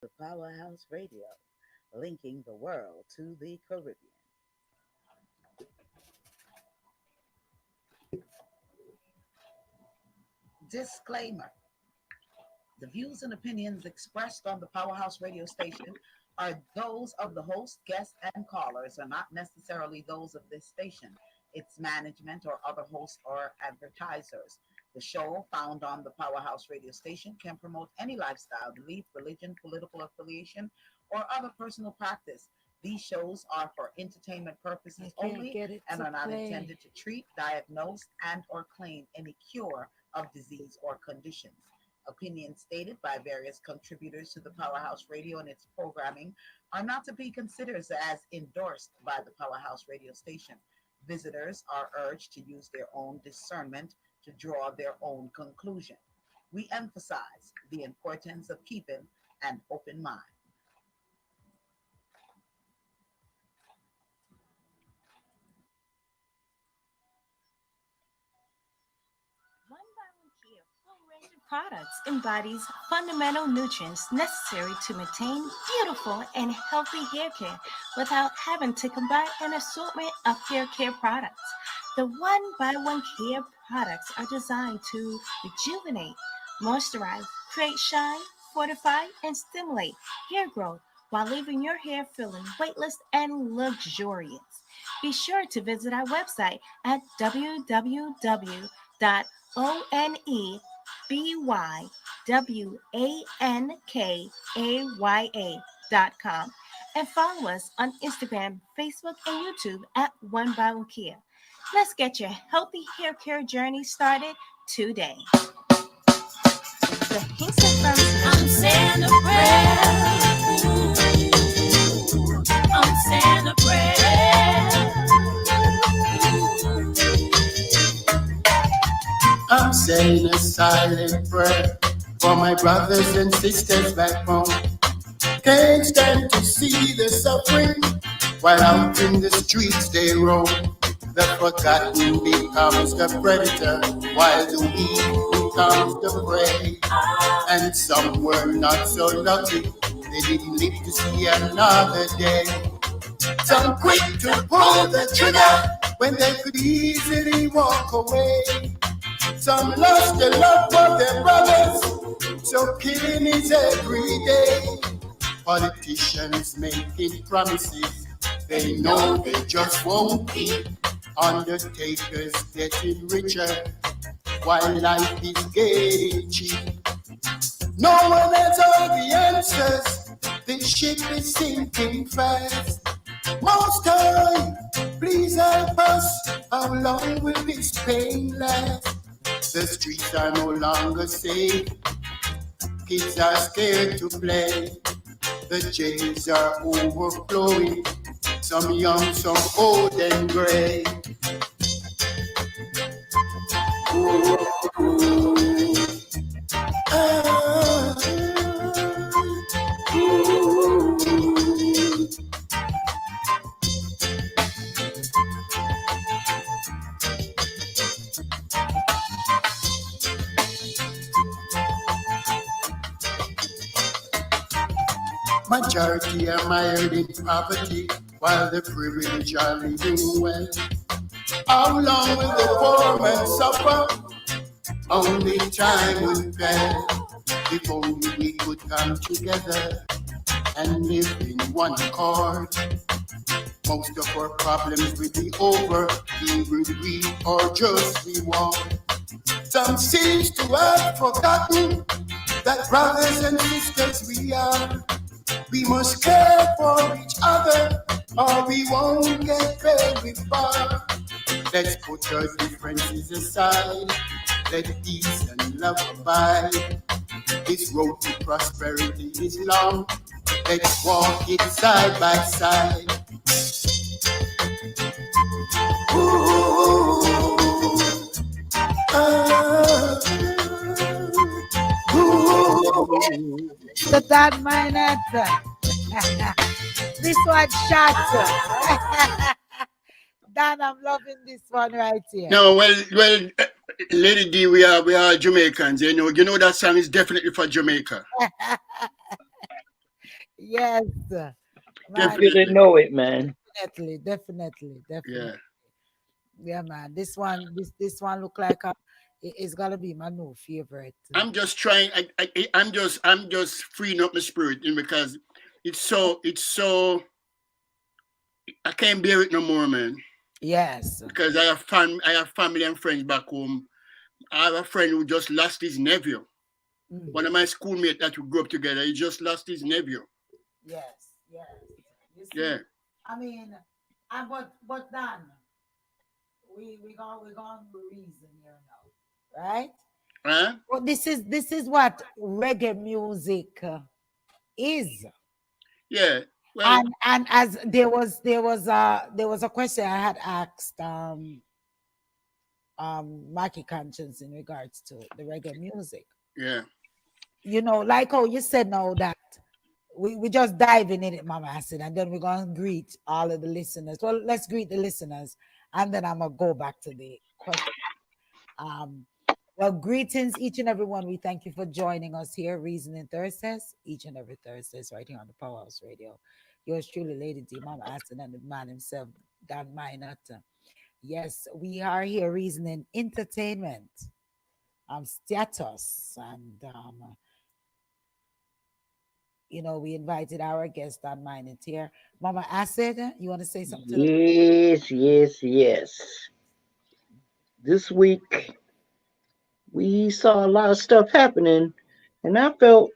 the Powerhouse Radio, linking the world to the Caribbean. Disclaimer: the views and opinions expressed on the Powerhouse Radio station are those of the host, guests, and callers, and not necessarily those of this station, its management, or other hosts or advertisers. The show, found on the Powerhouse Radio station, can promote any lifestyle, belief, religion, political affiliation, or other personal practice. These shows are for entertainment purposes I can't only get it and to are not play. intended to treat, diagnose, and or claim any cure of disease or conditions. Opinions stated by various contributors to the Powerhouse Radio and its programming are not to be considered as endorsed by the Powerhouse Radio station. Visitors are urged to use their own discernment to draw their own conclusion. We emphasize the importance of keeping an open mind. Products embodies fundamental nutrients necessary to maintain beautiful and healthy hair care without having to combine an assortment of hair care products. The one by one care products are designed to rejuvenate, moisturize, create shine, fortify, and stimulate hair growth while leaving your hair feeling weightless and luxurious. Be sure to visit our website at www.onebywankaya.com and follow us on Instagram, Facebook, and YouTube at One by One Kia. Let's get your healthy hair care journey started today. The Kingston I'm saying a prayer. I'm saying a prayer. I'm saying a silent prayer for my brothers and sisters back home. Can't stand to see the suffering while out in the streets they roam. The forgotten becomes the predator while the weak becomes the prey. And some were not so lucky, they didn't live to see another day. Some quick to pull the trigger when they could easily walk away. Some lost the love of their brothers, so killing is every day. Politicians making promises they know they just won't keep. Undertakers getting richer while life is getting cheap. No one has all the answers, this ship is sinking fast. Most High, please help us, how long will this pain last? The streets are no longer safe, kids are scared to play. The jails are overflowing, some young, some old and gray. Ooh, ooh, ah, ooh. Majority are mired in poverty, while the privileged are living well. How long will the poor man suffer? Only time will tell. If only we could come together and live in one accord, most of our problems will be over, even we or just we want. Some seems to have forgotten that brothers and sisters we are. We must care for each other, or we won't get very far. Let's put our differences aside, let peace and love abide. This road to prosperity is long, let's walk it side by side. Ooh, ah, ooh. The that minute. This one shot. Dan, I'm loving this one right here. No, Lady D, we are Jamaicans. You know that song is definitely for Jamaica. Yes, You man. really Definitely. know it, man. Definitely. Yeah. Yeah, man. This one look like it's gonna be my new favorite. I'm just trying. I'm just freeing up my spirit, because it's so. I can't bear it no more, man. Yes. Because I have family and friends back home. I have a friend who just lost his nephew. Mm. One of my schoolmates that we grew up together, he just lost his nephew. Yes, yes. You Yeah. see, I mean, but Dan, we gonna reason here now, right? Huh? Well, this is what reggae music is, Yeah. Well, and as there was a question I had asked Mikey Conscience in regards to the reggae music. yeah. Like how you said now that we just diving in it, Mama Acid, and then we're gonna greet all of the listeners. Well, let's greet the listeners, and then I'm gonna go back to the question. Um, well, greetings, each and every one. We thank you for joining us here, Reasoning Thursdays, each and every Thursdays, right here on the Powerhouse Radio. Yours truly, Lady D, Mama Acid, and the man himself, Dan Minot. Yes, we are here, Reasoning Entertainment, status, and we invited our guest on mine and here. Mama Acid, you want to say something to the Yes, yes, yes. This week we saw a lot of stuff happening, and I felt,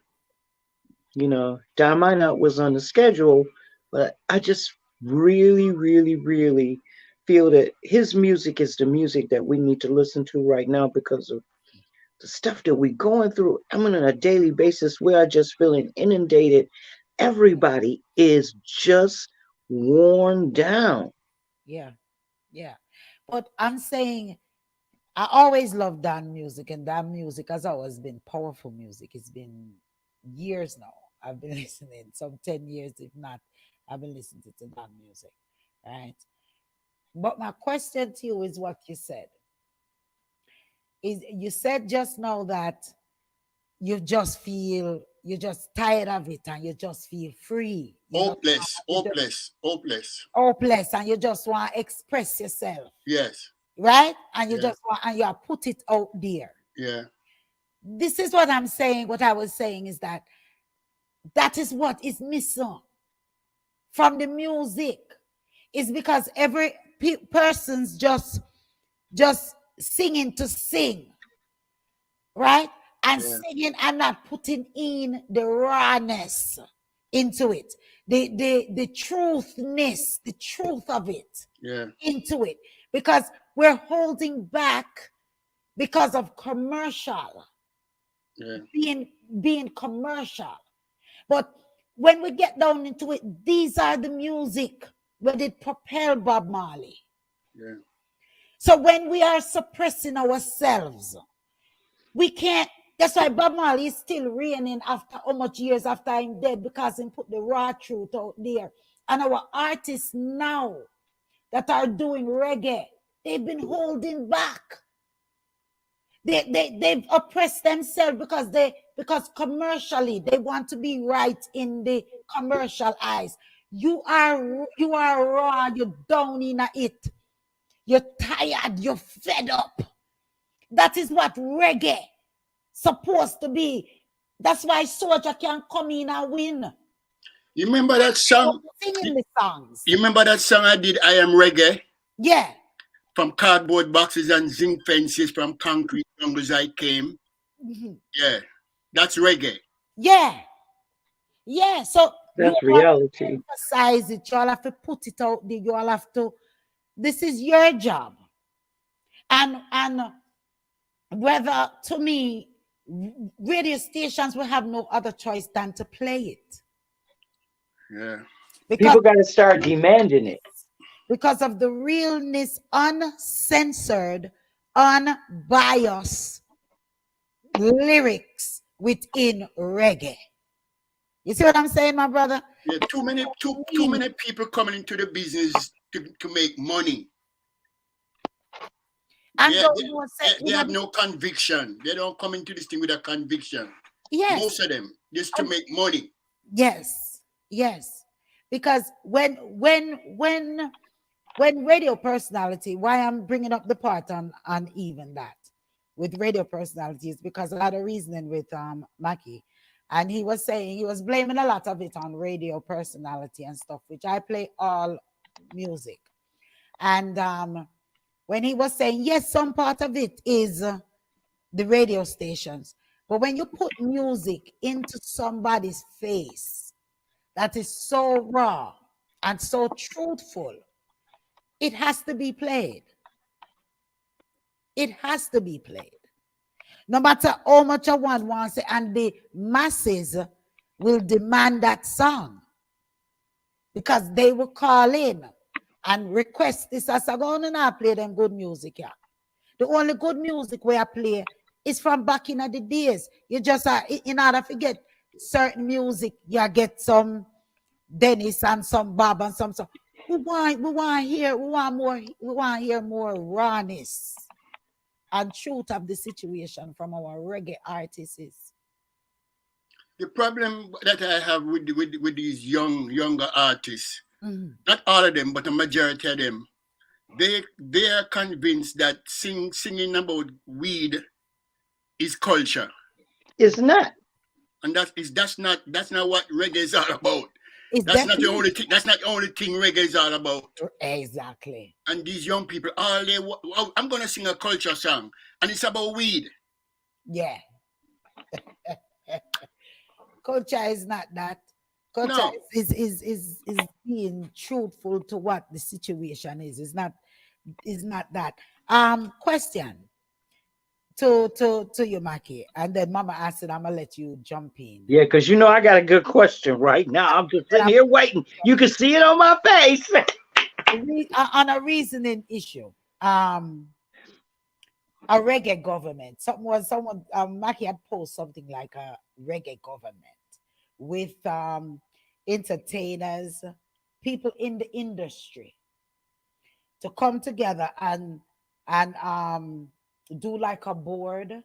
Don Minot was on the schedule, but I just really, really, really feel that his music is the music that we need to listen to right now because of the stuff that we're going through. I mean, on a daily basis, we are just feeling inundated. Everybody is just worn down. Yeah, yeah. But I'm saying I always love Dan music, and Dan music has always been powerful music. It's been years now. I've been listening, some 10 years, if not, I've been listening to Dan music, right? But my question to you is what you said. Is you said just now that you're just tired of it and you just feel free. Hopeless. You just Hopeless. Hopeless. hopeless and you just want to express yourself, Yes. right? And you Yeah. just want and you are put it out there. Yeah. This is what I'm saying. What I was saying is that is what is missing from the music. Is because every person's just singing to sing, right? And Yeah. singing and not putting in the rawness into it, the truthness, the truth of it Yeah. into it, because we're holding back because of commercial, Yeah. being commercial. But when we get down into it, these are the music where it propel Bob Marley. Yeah. So when we are suppressing ourselves, we can't. That's why Bob Marley is still reigning after how much years after I'm dead, because he put the raw truth out there. And our artists now that are doing reggae, they've been holding back. They've oppressed themselves because commercially they want to be right in the commercial eyes. You are raw, you're down in it, you're tired, you're fed up. That is what reggae supposed to be. That's why soldier can come in and win. You remember that song? Singing the songs. You remember that song I did, I Am Reggae? Yeah. From cardboard boxes and zinc fences, from concrete jungles I came. Mhm. Yeah. That's reggae. Yeah. Yeah. So you That's all have to reality. emphasize it. You all have to put it out there. You all have to. This is your job. And whether, to me, radio stations will have no other choice than to play it. Yeah. Because People got to start demanding it. because of the realness, uncensored, unbiased lyrics within reggae. You see what I'm saying, my brother? Yeah. Too many people coming into the business to make money. And Yeah, don't they have no conviction. They don't come into this thing with a conviction. yes, Most of them just to make money. yes, Yes, because when radio personality, why I'm bringing up the part on even that with radio personalities, because I had a reasoning with Mackie, and he was saying he was blaming a lot of it on radio personality and stuff, which I play all music, and when he was saying yes, some part of it is the radio stations, but when you put music into somebody's face that is so raw and so truthful, it has to be played. It has to be played. No matter how much one wants it, and the masses will demand that song because they will call in and request this. As I go on and I play them good music, yeah. The only good music where I play is from back in the days. You just in order to get certain music, you get some Dennis and some Bob and some. We want to hear more rawness and truth of the situation from our reggae artists. The problem that I have with these younger artists, Mhm. not all of them, but a majority of them, they are convinced that singing about weed is culture, It's not. and that's not what reggae is all about. It's That's not the definitely only thing. That's not the only thing reggae is all about. exactly. And these young people, I'm gonna sing a culture song, and it's about weed. Yeah. Culture is not that. Culture No, is being truthful to what the situation is. It's not that. Question to you, Maki, and then Mama Acid, I'm gonna let you jump in. Yeah, because you know I got a good question right now. I'm just Then sitting here waiting. You can see it on my face. on a reasoning issue. A reggae government. Someone Maki had posted something like a reggae government with entertainers, people in the industry to come together and do like a board,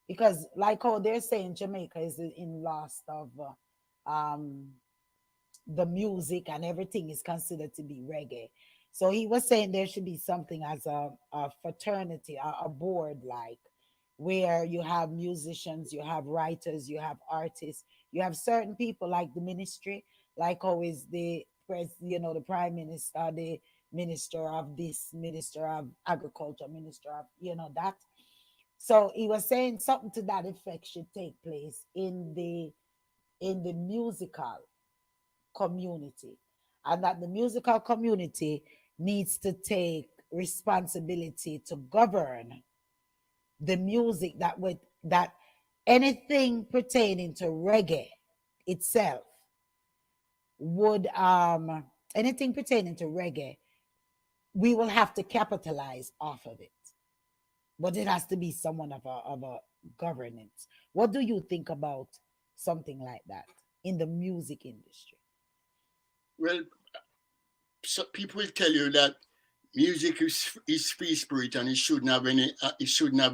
because like how they're saying Jamaica is in lost of the music and everything is considered to be reggae. So he was saying there should be something as a fraternity, a board, like where you have musicians, you have writers, you have artists, you have certain people like the ministry, like always the prime minister, the minister of this, minister of agriculture, minister of that. So he was saying something to that effect should take place in the musical community, and that the musical community needs to take responsibility to govern the music that anything pertaining to reggae itself would anything pertaining to reggae, we will have to capitalize off of it, but it has to be someone of a governance. What do you think about something like that in the music industry? well, so people will tell you that music is free spirit, and it shouldn't have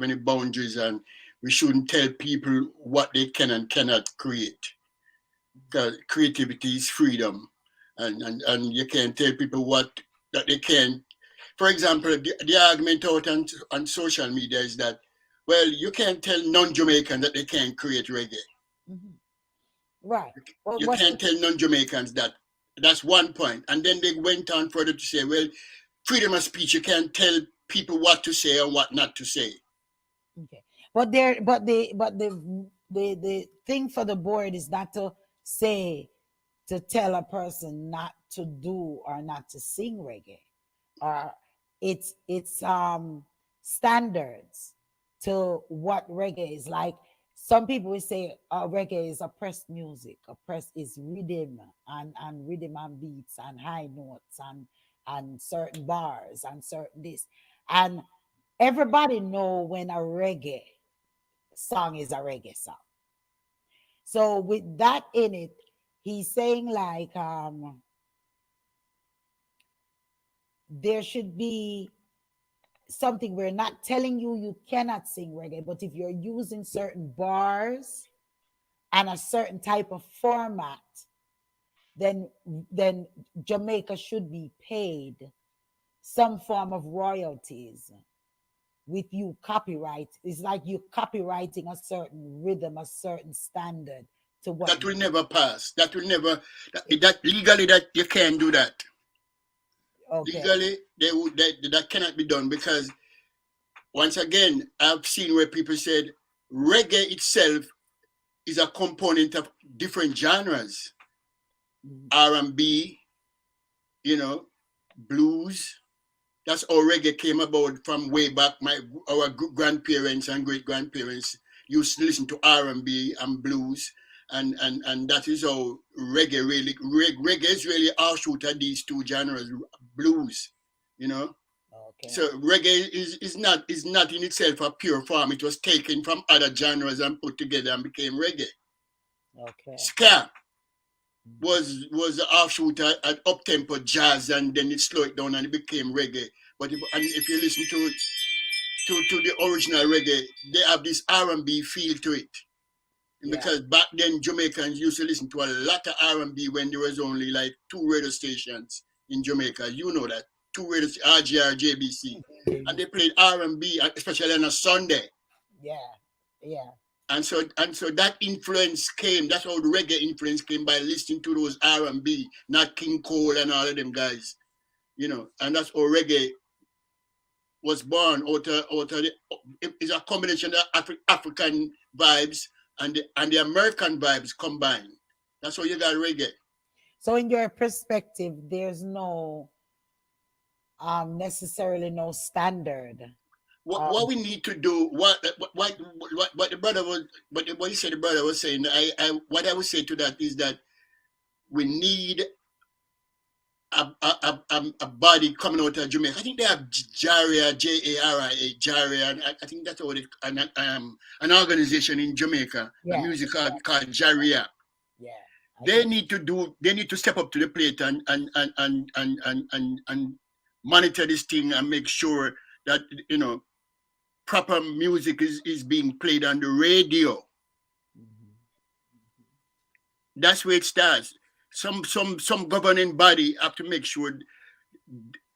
any boundaries, and we shouldn't tell people what they can and cannot create. Because creativity is freedom, and you can't tell people what that they can. For example, the argument out on social media is that, well, you can't tell non-Jamaican that they can't create reggae. Mhm. Right. Well, You what's can't tell non-Jamaicans that. That's one point. And then they went on further to say, well, freedom of speech, you can't tell people what to say or what not to say. okay? But the thing for the board is not to say, to tell a person not to do or not to sing reggae, or it's standards to what reggae is like. Some people will say reggae is oppressed music. Oppressed is rhythm and rhythm and beats and high notes and certain bars and certain this, and everybody know when a reggae song is a reggae song. So with that in it, he's saying like there should be something. We're not telling you cannot sing reggae, but if you're using certain bars and a certain type of format, then Jamaica should be paid some form of royalties with you copyright. It's like you copyrighting a certain rhythm, a certain standard to what That will never pass. That will never. That legally, that you can't do that. okay. Legally, that cannot be done because once again, I've seen where people said reggae itself is a component of different genres, R&B, you know, blues. That's how reggae came about from way back. Our grandparents and great grandparents used to listen to R&B and blues, and that is how reggae really reggae is really offshoot of these two genres, blues, you know. Okay. So reggae is not in itself a pure form. It was taken from other genres and put together and became reggae. Okay. Ska was the offshoot at up tempo jazz, and then it slowed down and it became reggae. But if you listen to the original reggae, they have this R&B feel to it. Yeah. Because back then Jamaicans used to listen to a lot of R&B when there was only like 2 radio stations in Jamaica. You know that. 2 radio RGR, JBC. And they played R&B, especially on a Sunday. Yeah. Yeah. And so that influence came. That's how the reggae influence came, by listening to those R&B, not King Cole and all of them guys, you know. And that's how reggae was born. It's a combination of African vibes and the American vibes combined. That's how you got reggae. So, in your perspective, there's no necessarily no standard. What we need to do, what the brother was, what he said, the brother was saying, what I would say to that is that we need a body coming out of Jamaica. I think they have Jaria, Jaria, Jaria, and I think that's what an organization in Jamaica, a music called Jaria. Yeah. They need to step up to the plate and monitor this thing and make sure that, you know, proper music is being played on the radio. That's where it starts. Some governing body have to make sure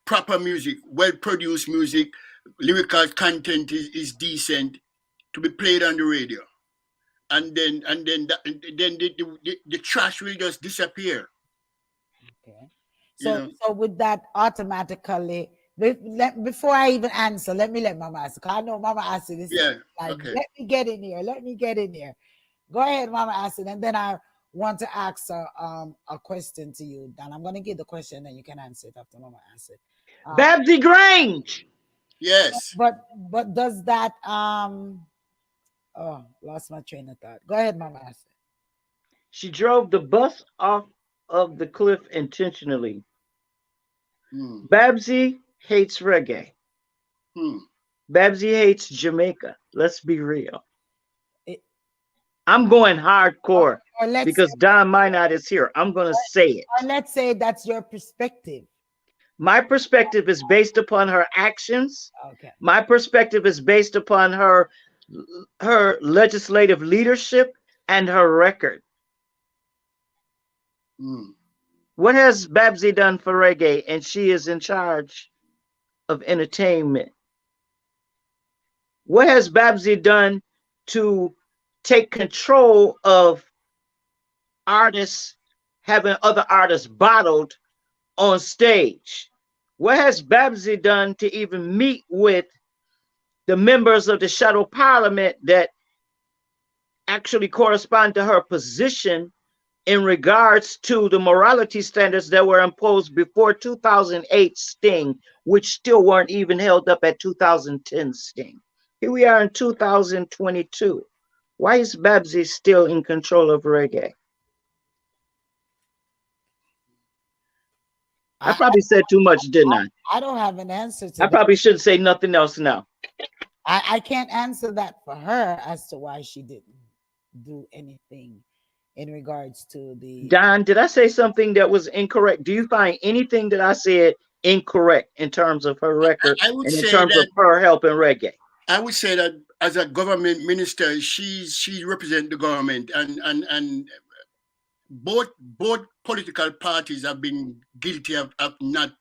proper music, well-produced music, lyrical content is decent to be played on the radio. And then the trash will just disappear. Okay. So with that, automatically, before I even answer, let Mama answer. Cause I know Mama Asid this. Yeah. Like, Okay. let me get in here. Go ahead, Mama Asid, and then I want to ask a question to you. And I'm gonna give the question, and you can answer it after Mama Asid. Babsy Grange. Yes. But does that lost my train of thought. Go ahead, Mama Asid. She drove the bus off of the cliff intentionally. Babsy hates reggae. Babsy hates Jamaica. Let's be real. I'm going hardcore because Don Minot is here. I'm going to say it. Or let's say that's your perspective. My perspective is based upon her actions. Okay. My perspective is based upon her legislative leadership and her record. What has Babsy done for reggae? And she is in charge of entertainment. What has Babsy done to take control of artists having other artists bottled on stage? What has Babsy done to even meet with the members of the shadow parliament that actually correspond to her position in regards to the morality standards that were imposed before 2008 Sting, which still weren't even held up at 2010 Sting? Here we are in 2022. Why is Babsy still in control of reggae? I probably said too much, didn't I? I don't have an answer to I that. probably shouldn't say nothing else now. I can't answer that for her as to why she didn't do anything in regards to the... Don, did I say something that was incorrect? Do you find anything that I said incorrect in terms of her record I would and in say terms that, of her helping reggae? I would say that as a government minister, she represents the government, and both political parties have been guilty of not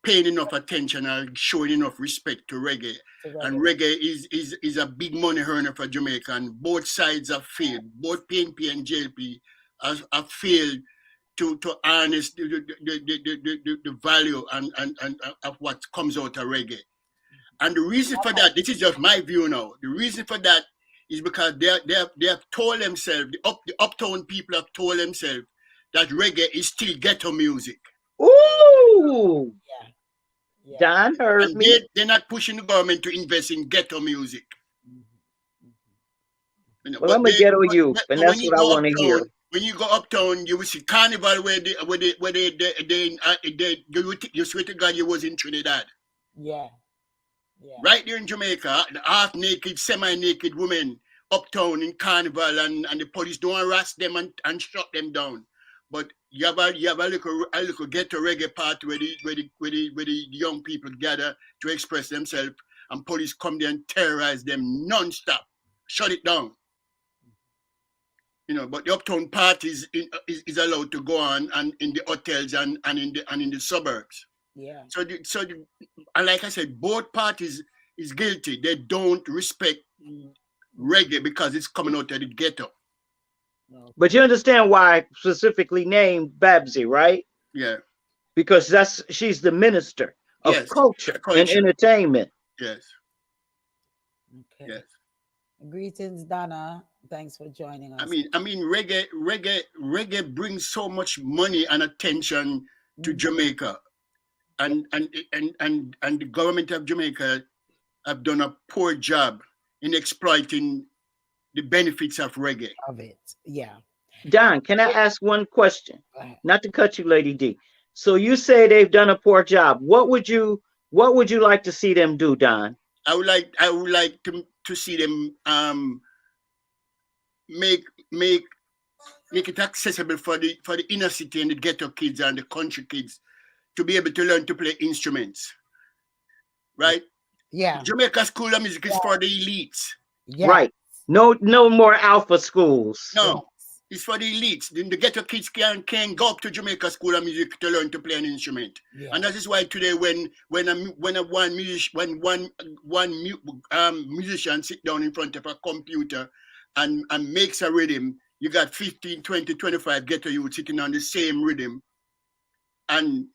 paying enough attention or showing enough respect to reggae. To And reggae. reggae is a big money earner for Jamaica, and both sides have failed. Both PNP and JLP have failed to harness the value and of what comes out of reggae. And the reason for that, this is just my view now. The reason for that is because they have told themselves, the uptown people have told themselves that reggae is still ghetto music. Ooh, Yeah. Yeah. Don heard And me. they're not pushing the government to invest in ghetto music. Well, I'm a ghetto youth, and But when that's you what I go want to hear. uptown, you will see carnival you swear to God you was in Trinidad. Yeah. Yeah. Right there in Jamaica, the half naked, semi-naked women uptown in carnival, and the police don't harass them and shut them down. But you have a little ghetto reggae part where the young people gather to express themselves, and police come there and terrorize them non-stop, shut it down. But the uptown part is allowed to go on and in the hotels and in the suburbs. Yeah. And like I said, both parties is guilty. They don't respect reggae because it's coming out of the ghetto. But you understand why I specifically named Babsy, right? Yeah. Because she's the minister of Yes. culture and entertainment. Yes. Okay. Yes. Greetings, Donna. Thanks for joining us. I mean, reggae brings so much money and attention to Jamaica, and the government of Jamaica have done a poor job in exploiting the benefits of reggae. Of it, yeah. Don, can I ask one question? Not to cut you, Lady D. So you say they've done a poor job. What would you like to see them do, Don? I would like to see them make it accessible for the inner city and the ghetto kids and the country kids to be able to learn to play instruments. Right? Yeah. Jamaica School of Music is for the elites. Yeah. Right. No more alpha schools. No. It's for the elites. The ghetto kids can go up to Jamaica School of Music to learn to play an instrument. Yeah. And that is why today when one musician sit down in front of a computer and makes a rhythm, you got 15, 20, 25 ghetto youth sitting on the same rhythm. And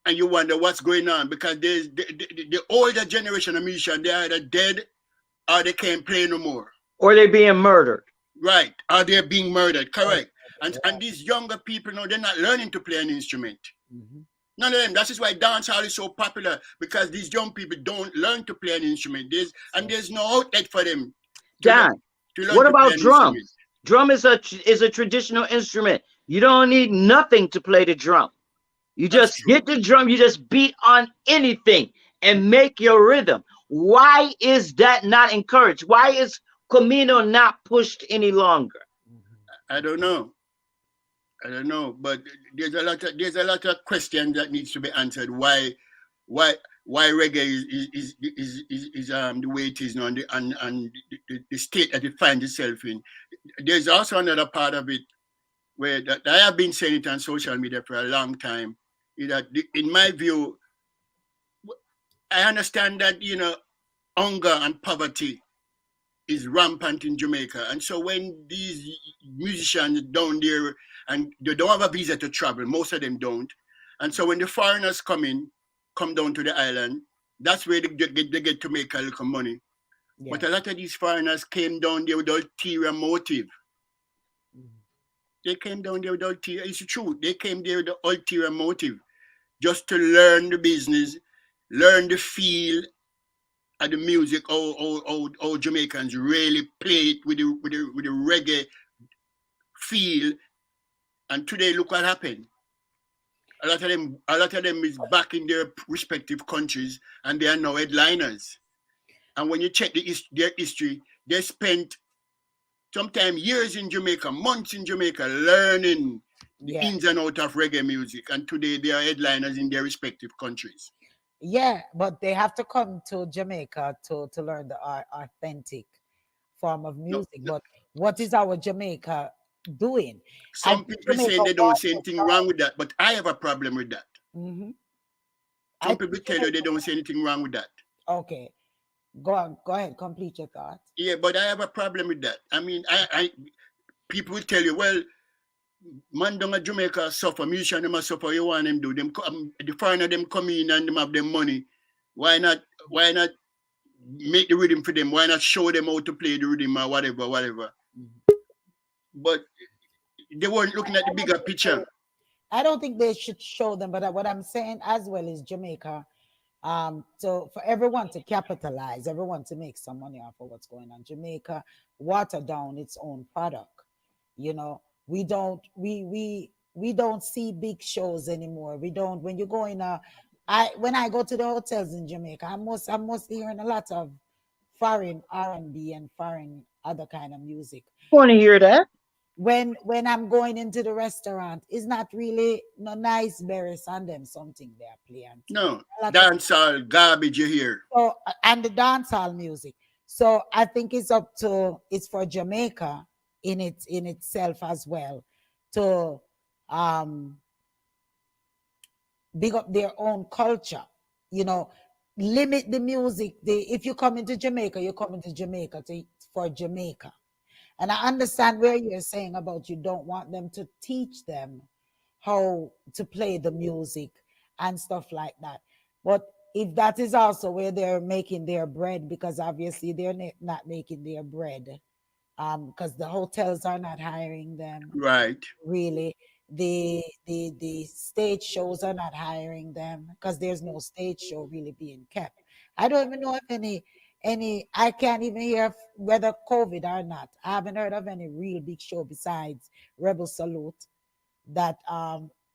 you wonder what's going on, because there's the older generation of musicians, they're either dead or they can't play no more. Or they're being murdered. Right. Or they're being murdered. Correct. And these younger people, they're not learning to play an instrument. Mm-hmm. None of them. That is why dancehall is so popular, because these young people don't learn to play an instrument. There's no outlet for them. Don, what about drum? Drum is a traditional instrument. You don't need nothing to play the drum. You just hit the drum, you just beat on anything and make your rhythm. Why is that not encouraged? Why is Camino not pushed any longer? I don't know, but there's a lot of questions that needs to be answered. Why reggae is the way it is now, and the state that it finds itself in. There's also another part of it where that I have been saying it on social media for a long time. Is that in my view, I understand that hunger and poverty is rampant in Jamaica, and so when these musicians down there, and they don't have a visa to travel, most of them don't, and so when the foreigners come down to the island, that's where they get to make a little money. Yeah. But a lot of these foreigners came down there with ulterior motive. They came down there with ulterior. It's true. They came there with the ulterior motive, just to learn the business, learn the feel of the music, how Jamaicans really play it with the reggae feel. And today, look what happened. A lot of them is back in their respective countries, and they are now headliners. And when you check their history, they spent sometimes years in Jamaica, months in Jamaica, learning the ins and outs of reggae music. And today they are headliners in their respective countries. Yeah, but they have to come to Jamaica to learn the authentic form of music. No. But what is our Jamaica doing. I Some think people Jamaica saying they don't see wants to anything try. wrong with that, but I have a problem with that. Hmm. I Some think people tell you Jamaica. they don't see anything wrong with that. Okay, go on, go ahead, complete your thought. Yeah, but I have a problem with that. I mean, I people will tell you, well, man down at Jamaica suffer, musician them a suffer, you want them do. Them the foreigner them come in and them have them money. Why not why not make the rhythm for them? Why not show them how to play the rhythm or whatever, whatever? But they weren't looking at the bigger picture. I don't think they should show them, but what I'm saying as well is Jamaica. So for everyone to capitalize, everyone to make some money off of what's going on, Jamaica water down its own product. You know, we don't see big shows anymore. We don't. When you go in when I go to the hotels in Jamaica, I'm mostly hearing a lot of foreign R&B and foreign other kind of music. Want to hear that? When I'm going into the restaurant, it's not really no nice berries on them something they're playing. No. A lot of Dancehall garbage you hear. so and the dancehall music. So I think it's for Jamaica in itself as well to um big up their own culture. You know, limit the music. If you come into Jamaica, you come into Jamaica for Jamaica. And I understand where you're saying about you don't want them to teach them how to play the music and stuff like that. But if that is also where they're making their bread, because obviously they're not making their bread, because the hotels are not hiring them Right. really. The stage shows are not hiring them because there's no stage show really being kept. I don't even know if any I can't even hear whether COVID or not. I haven't heard of any real big show besides Rebel Salute that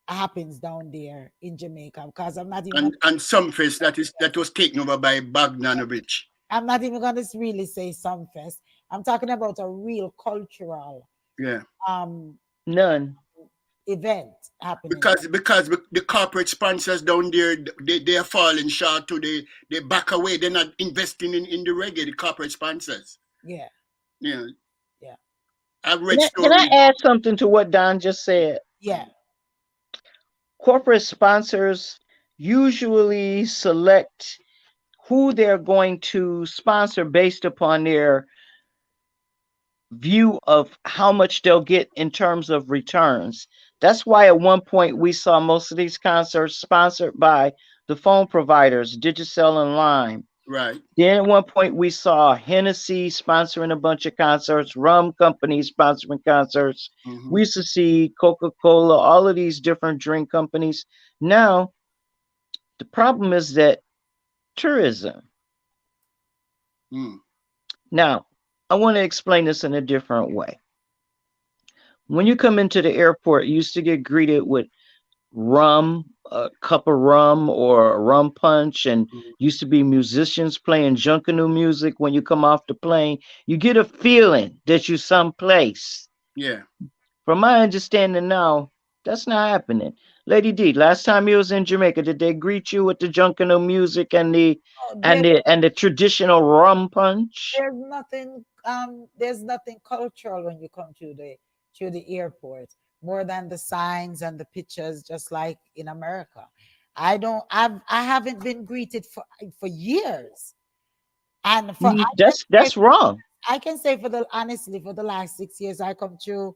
happens down there in Jamaica because And some face that was taken over by Bogdanovich. I'm not even gonna really say some fest. I'm talking about a real cultural Yeah. um None. event happening. Because the corporate sponsors down there they are falling short to they back away. They're not investing in the reggae, the corporate sponsors. Yeah, Yeah. yeah, I've read Can I stories. add something to what Don just said? yeah. Corporate sponsors usually select who they're going to sponsor based upon their view of how much they'll get in terms of returns. That's why at one point we saw most of these concerts sponsored by the phone providers, Digicel and Lime. Right. Then at one point we saw Hennessy sponsoring a bunch of concerts, rum companies sponsoring concerts. Mm-hmm. We used to see Coca-Cola, all of these different drink companies. Now, the problem is that tourism. Mm. Now, I want to explain this in a different way. When you come into the airport, you used to get greeted with rum, a cup of rum or a rum punch, and used to be musicians playing junkanoo music when you come off the plane. You get a feeling that you're someplace. Yeah. From my understanding now, that's not happening. Lady D, last time you was in Jamaica, did they greet you with the junkanoo music and the Oh, and the and the traditional rum punch? there's nothing cultural when you come to the airport more than the signs and the pictures, just like in America. I haven't been greeted for years. And for That's wrong. I can say for the honestly for the last 6 years I come through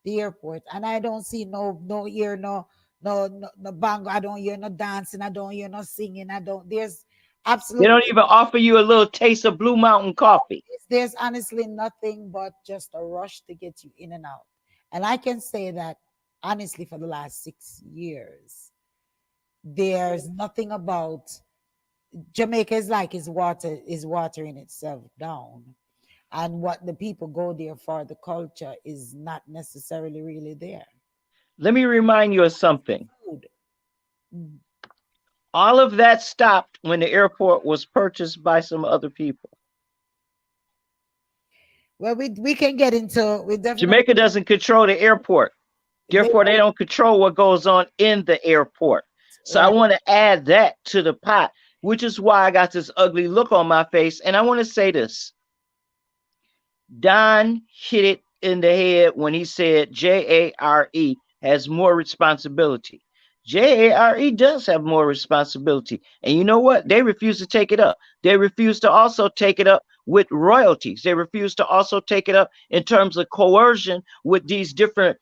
the airport and I don't see no ear no bango. I don't hear no dancing. I don't hear no singing. I don't. There's They absolutely don't even offer you a little taste of Blue Mountain coffee. there's honestly nothing but just a rush to get you in and out. And I can say that honestly for the last 6 years, there's nothing about Jamaica is like is watering itself down. And what the people go there for, the culture is not necessarily really there. Let me remind you of something. Food. Mm. All of that stopped when the airport was purchased by some other people. Well, we can get into we definitely Jamaica doesn't control the airport. they Therefore, they don't control what goes on in the airport. So I right. want to add that to the pot, which is why I got this ugly look on my face. And I want to say this. Don hit it in the head when he said JARE has more responsibility. JARE does have more responsibility. And you know what? They refuse to take it up. They refuse to also take it up with royalties. They refuse to also take it up in terms of coercion with these different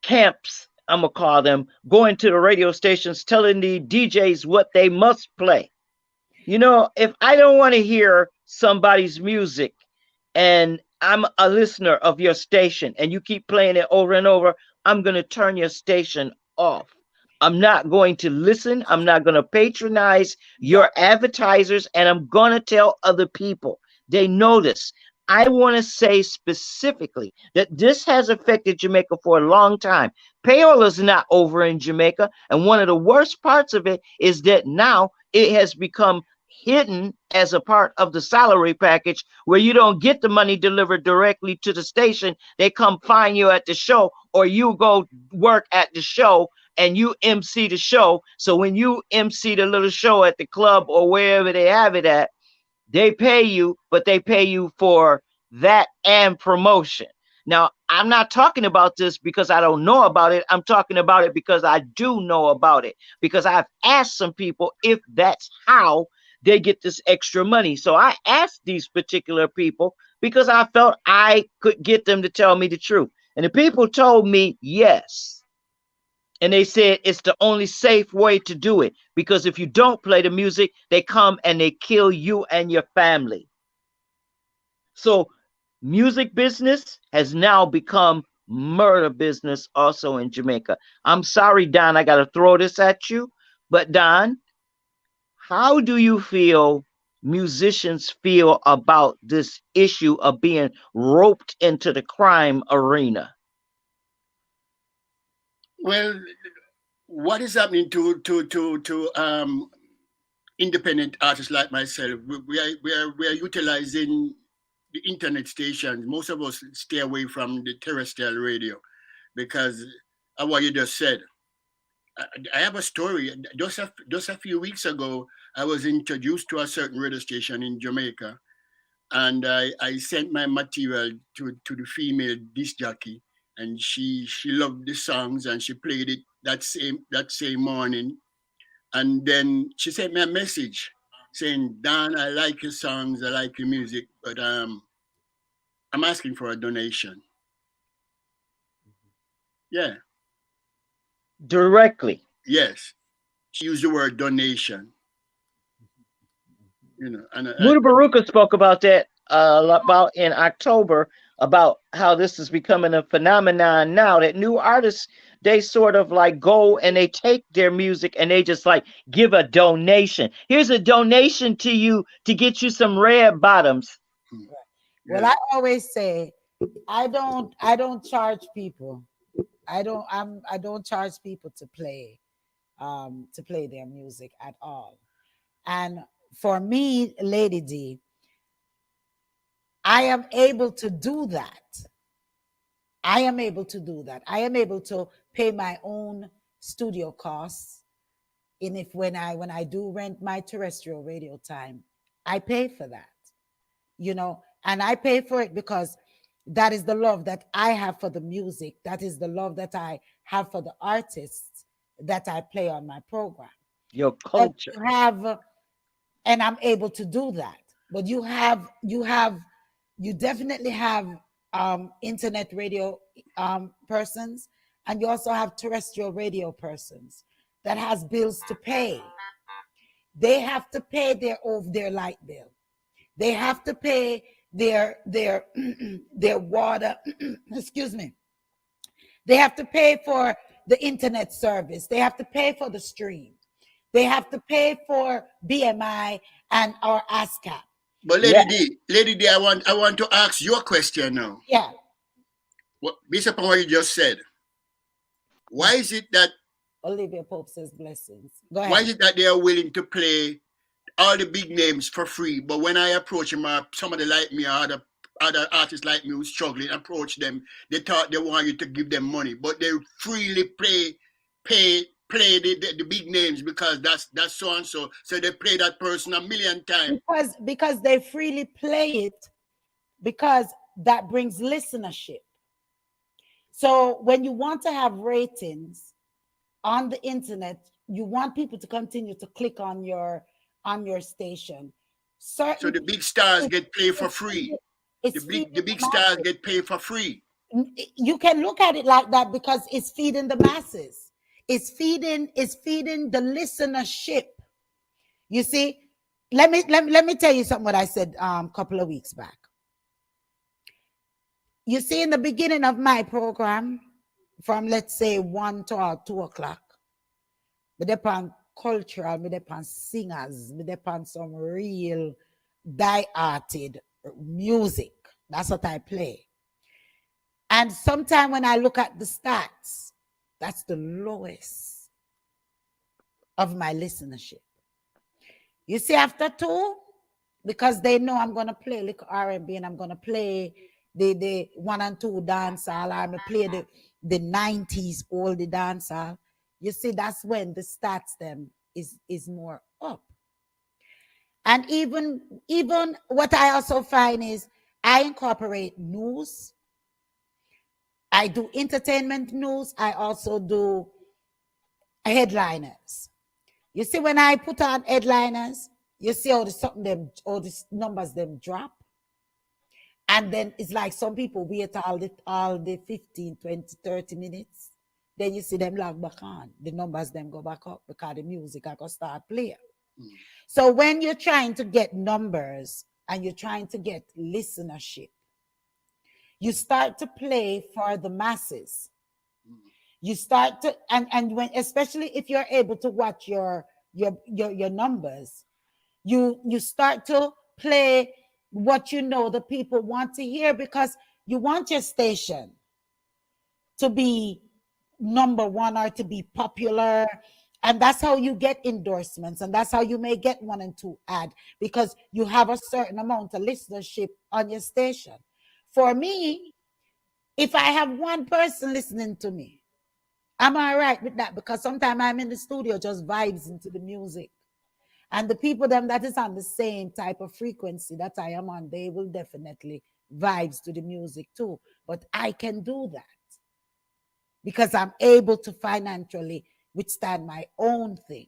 camps, I'm gonna call them, going to the radio stations telling the DJs what they must play. You know, if I don't want to hear somebody's music and I'm a listener of your station and you keep playing it over and over, I'm going to turn your station off. I'm not going to listen. I'm not going to patronize Yeah. your advertisers, and I'm going to tell other people. They know this. I want to say specifically that this has affected Jamaica for a long time. Payola is not over in Jamaica. And one of the worst parts of it is that now it has become hidden as a part of the salary package where you don't get the money delivered directly to the station. They come find you at the show, or you go work at the show and you MC the show. So when you MC the little show at the club or wherever they have it at, they pay you, but they pay you for that and promotion. Now, I'm not talking about this because I don't know about it. I'm talking about it because I do know about it, because I've asked some people if that's how they get this extra money. So I asked these particular people because I felt I could get them to tell me the truth. And the people told me yes. And they said it's the only safe way to do it, because if you don't play the music, they come and they kill you and your family. So music business has now become murder business also in Jamaica. I'm sorry, Don, I got to throw this at you. But Don, how do you feel musicians feel about this issue of being roped into the crime arena? Well, what is happening to independent artists like myself? We are utilizing the internet stations. Most of us stay away from the terrestrial radio because of what you just said. I have a story. Just a few weeks ago, I was introduced to a certain radio station in Jamaica, and I sent my material to the female disc jockey, and she loved the songs and she played it that same morning, and then she sent me a message saying, "Dan, I like your songs, I like your music, but I'm asking for a donation." Yeah, Directly. yes, she used the word donation. And Mudabaruka spoke about that about in October, about how this is becoming a phenomenon now, that new artists, they sort of like go and they take their music and they just like give a donation. Here's a donation to you to get you some red bottoms. Well, yeah. I always say I don't charge people. I don't charge people to play their music at all. And for me, Lady D, I am able to do that. I am able to do that. I am able to pay my own studio costs. And if when I do rent my terrestrial radio time, I pay for that. And I pay for it because that is the love that I have for the music. That is the love that I have for the artists that I play on my program. Your But culture. and I'm able to do that. But you definitely have internet radio persons, and you also have terrestrial radio persons that has bills to pay. They have to pay their light bill. They have to pay their their water. Excuse me. They have to pay for the internet service. They have to pay for the stream. They have to pay for BMI and our ASCAP. But Yeah. Lady D, I want to ask you a question now. Yeah. Based upon what you just said, why is it that Olivia Pope says blessings. Go why is ahead. it that they are willing to play all the big names for free, but when I approach them, somebody like me or other artists like me who's struggling, approach them, they thought they want you to give them money, but they freely play the big names because that's so and so. So they play that person a million times. Because they freely play it, because that brings listenership. So when you want to have ratings on the internet, you want people to continue to click on your station. So Certain the big people, stars it's, get paid for it's free. feeding, it's The feeding the big stars masses. get paid for free. You can look at it like that because it's feeding the masses. It's feeding the listenership. You see, let me tell you something what I said a couple of weeks back. You see, in the beginning of my program, from let's say 1 to 2 o'clock, me depend cultural, me depend singers, me depend some real die-hearted music. That's what I play. And sometimes when I look at the stats, that's the lowest of my listenership. You see, after two, because they know I'm gonna play like R&B and I'm gonna play the one and two dance hall, I'm gonna play the 90s all the dance hall. You see, that's when the stats them is more up. And even what I also find is I incorporate news. I do entertainment news. I also do headliners. You see, when I put on headliners, you see all the numbers them drop. And then it's like some people wait all the 15, 20, 30 minutes. Then you see them log back on. The numbers them go back up because the music I go start playing. Mm. So when you're trying to get numbers and you're trying to get listenership, you start to play for the masses. You start to and when especially if you're able to watch your numbers, you start to play what you know the people want to hear because you want your station to be number one or to be popular, and that's how you get endorsements, and that's how you may get one and two ad because you have a certain amount of listenership on your station. For me, if I have one person listening to me, I'm all right with that because sometimes I'm in the studio just vibes into the music. And the people them that is on the same type of frequency that I am on, they will definitely vibes to the music too. But I can do that because I'm able to financially withstand my own thing.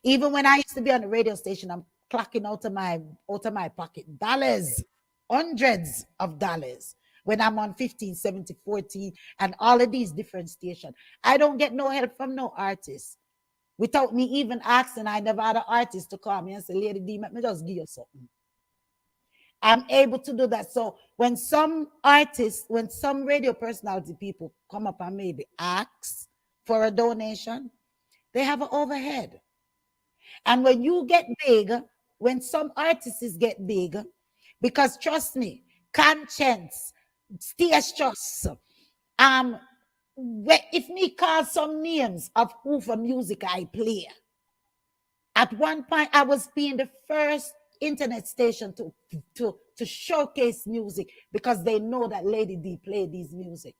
Even when I used to be on the radio station, I'm clocking out of my pocket dollars, hundreds of dollars. When I'm on 15, 70, 40, and all of these different stations, I don't get no help from no artist. Without me even asking, I never had an artist to call me and say, Lady D, let me just give you something. I'm able to do that. So when some radio personality people come up and maybe ask for a donation, they have an overhead. And when you get big, when some artists get big, because trust me, conscience, stage trust, um, if me call some names of who for music I play, at one point I was being the first internet station to showcase music because they know that Lady D played these music.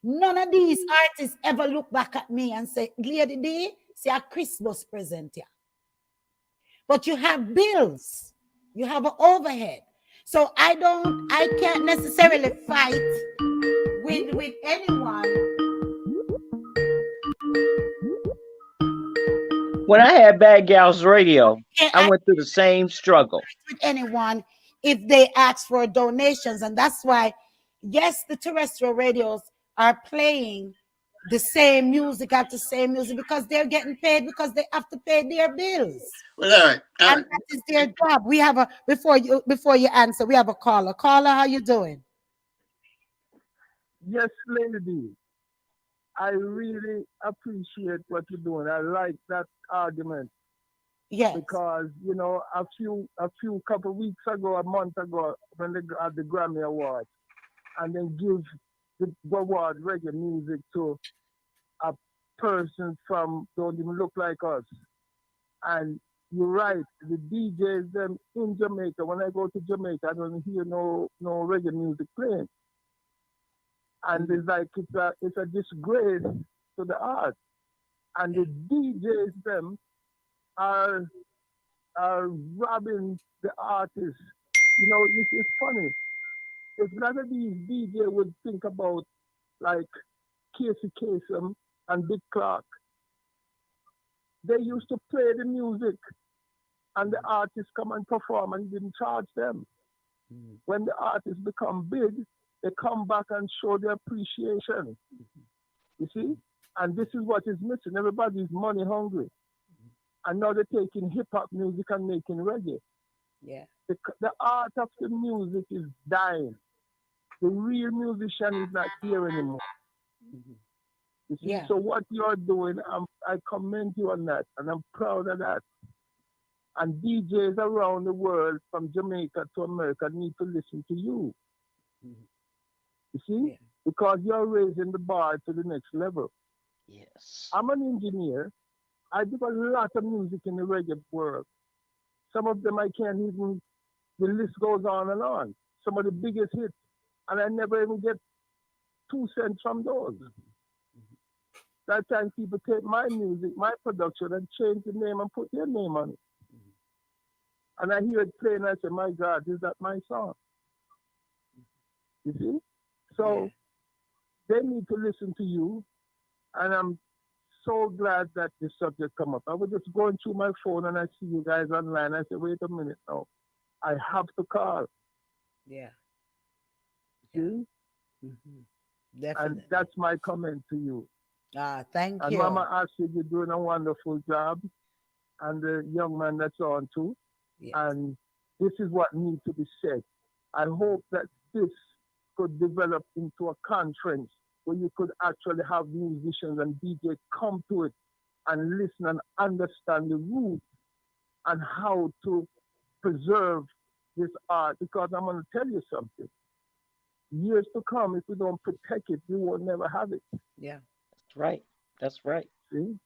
None of these artists ever look back at me and say, Lady D, see a Christmas present here. But you have bills, you have an overhead. So I can't necessarily fight with anyone. When I had Bad Gals Radio, Can't I I went through the same struggle. with anyone if they ask for donations. And that's why, yes, the terrestrial radios are playing the same music at the same music because they're getting paid because they have to pay their bills. Well, all right, all And right. that is their job. We have a before you answer, we have a caller. Caller, how you doing? Yes, lady. I really appreciate what you're doing. I like that argument Yes. because a few couple weeks ago, a month ago, when they had the Grammy Award, and then give the award reggae music to a person from don't even look like us. And you're right, the DJs them in Jamaica. When I go to Jamaica, I don't hear no reggae music playing, and it's like it's a disgrace to the art. And the DJs them are are robbing the artists. It's funny. if none of these DJ would think about like Casey Kasem and Big Clark, they used to play the music and the artists come and perform and didn't charge them. When the artists become big, they come back and show their appreciation. You see? And this is what is missing. Everybody's money hungry. And now they're taking hip hop music and making reggae. Yeah. The art of the music is dying. The real musician is not here anymore. You see? Yeah. So what you're doing, I commend you on that, and I'm proud of that. And DJs around the world, from Jamaica to America, need to listen to you. You see? Yeah. Because you're raising the bar to the next level. Yes. I'm an engineer. I do a lot of music in the reggae world. Some of them I can't even, the list goes on and on. Some of the biggest hits. And I never even get 2 cents from those. That time people take my music, my production, and change the name and put their name on it. And I hear it play and I say, my God, is that my song? You see? So they need to listen to you. And I'm so glad that this subject come up. I was just going through my phone and I see you guys online. I said, wait a minute now. I have to call. Yeah. See? Definitely. And that's my comment to you. Thank And you. Mama Asid, you're doing a wonderful job. And the young man that's on too. Yes. And this is what needs to be said. I hope that this could develop into a conference where you could actually have musicians and DJs come to it and listen and understand the roots and how to preserve this art. Because I'm going to tell you something. Years to come, if we don't protect it, we will never have it. Yeah. That's right. That's right. See?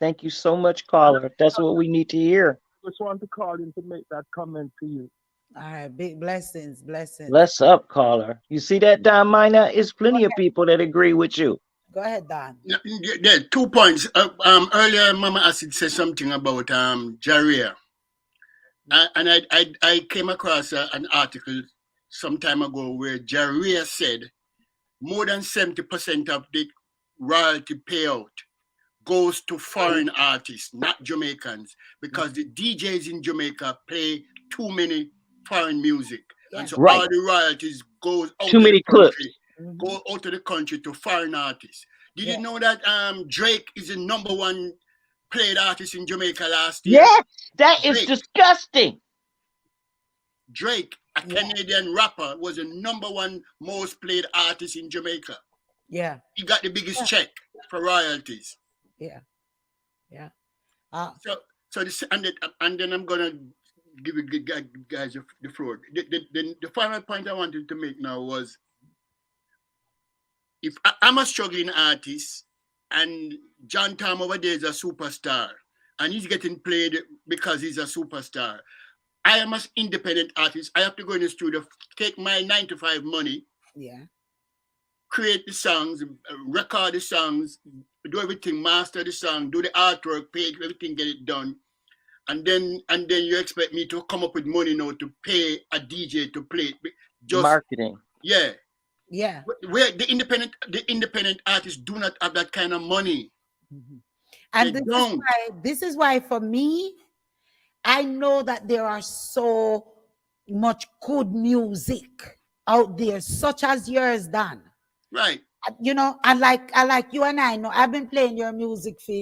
Thank you so much, caller. That's what we need to hear. Just want to call in to make that comment to you. All right. Big blessings. Blessings. Bless up, caller. You see that, Don Minor? It's plenty of people that agree with you. Go ahead, Don. There 2 points. Earlier, Mama Acid said something about Jaria. And I came across an article some time ago where Jaria said more than 70% of the royalty payout goes to foreign artists, not Jamaicans, because the DJs in Jamaica play too many foreign music. Yeah. And so Right. all the royalties goes out Too of many the country, clips. go out of the country to foreign artists. Did Yeah. you know that Drake is the #1 played artist in Jamaica last year? Yes, that is Drake. disgusting. Drake, a Canadian rapper, was the #1 most played artist in Jamaica. Yeah. He got the biggest check for royalties. Yeah. Yeah. So this, and then I'm gonna give you guys the floor. The final point I wanted to make now was, if I'm a struggling artist and John Tom over there is a superstar and he's getting played because he's a superstar, I am an independent artist. I have to go in the studio, take my 9 to 5 money, Yeah. create the songs, record the songs, do everything, master the song, do the artwork, page, everything, get it done. And then you expect me to come up with money now to pay a DJ to play it. Just Marketing. yeah. Yeah. Where the independent artists do not have that kind of money. And They don't. this is why for me, I know that there are so much good music out there, such as yours, Dan. Right. You know, and like you and I know, I've been playing your music for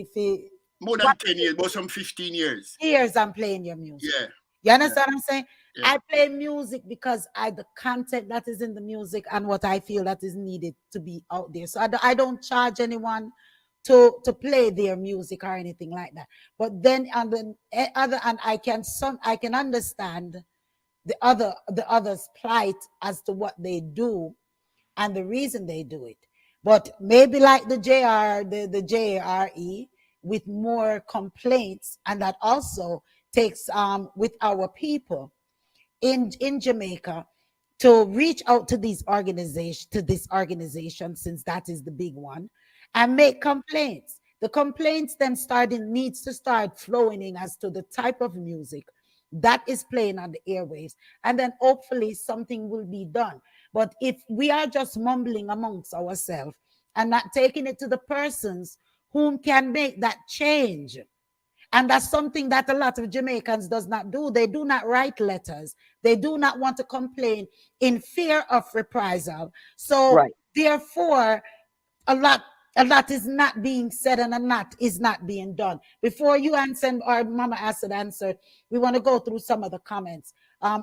More than 10 years, about some 15 years. years. I'm playing your music. Yeah. You understand what I'm saying? Yeah. I play music because the content that is in the music and what I feel that is needed to be out there. So I don't charge anyone to play their music or anything like that. But then on the other hand, I can understand the others' plight as to what they do and the reason they do it. But maybe like the JRE with more complaints, and that also takes with our people in Jamaica to reach out to this organization, since that is the big one, and make complaints. The complaints then needs to start flowing in as to the type of music that is playing on the airwaves, and then hopefully something will be done. But if we are just mumbling amongst ourselves and not taking it to the persons whom can make that change, and that's something that a lot of Jamaicans does not do. They do not write letters. They do not want to complain in fear of reprisal. So Right. therefore, a lot a lot is not being said and a lot is not being done. Before you answer, or Mama Acid answered, we want to go through some of the comments.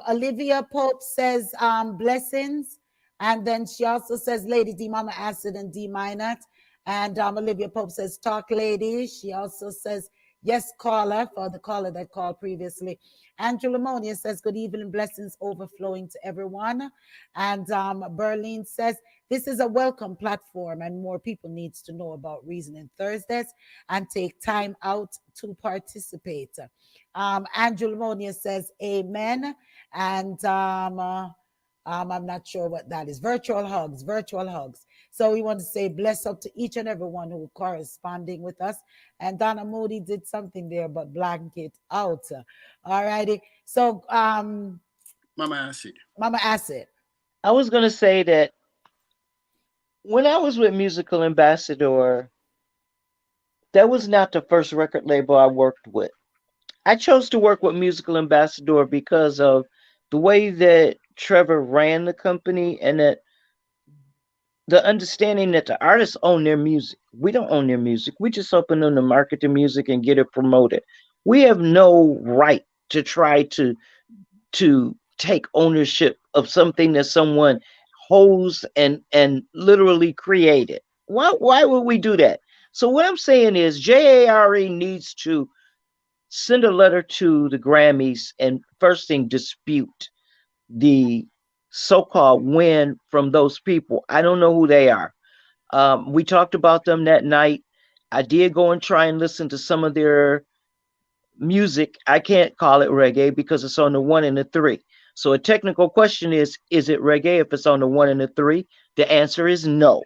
Olivia Pope says blessings, and then she also says Lady D, Mama Acid, and D Minot. And Olivia Pope says talk lady. She also says yes caller, for the caller that called previously. Andrew Lamonia says good evening, blessings overflowing to everyone. And Berlin says this is a welcome platform and more people needs to know about Reasoning Thursdays and take time out to participate. Andrew Lamonia says amen. And I'm not sure what that is. Virtual hugs, virtual hugs. So we want to say bless up to each and everyone who corresponding with us. And Donna Moody did something there, but blanket out. All righty. So Mama Acid. Mama Acid. I was gonna say that when I was with Musical Ambassador, that was not the first record label I worked with. I chose to work with Musical Ambassador because of the way that Trevor ran the company and that the understanding that the artists own their music. We don't own their music. We just open them to market the music and get it promoted. We have no right to try to take ownership of something that someone holds and literally created. Why would we do that? So what I'm saying is JARE needs to send a letter to the Grammys and first thing dispute the so-called win from those people. I don't know who they are. We talked about them that night. I did go and try and listen to some of their music. I can't call it reggae because it's on the one and the three. So a technical question is it reggae if it's on the one and the three? The answer is no.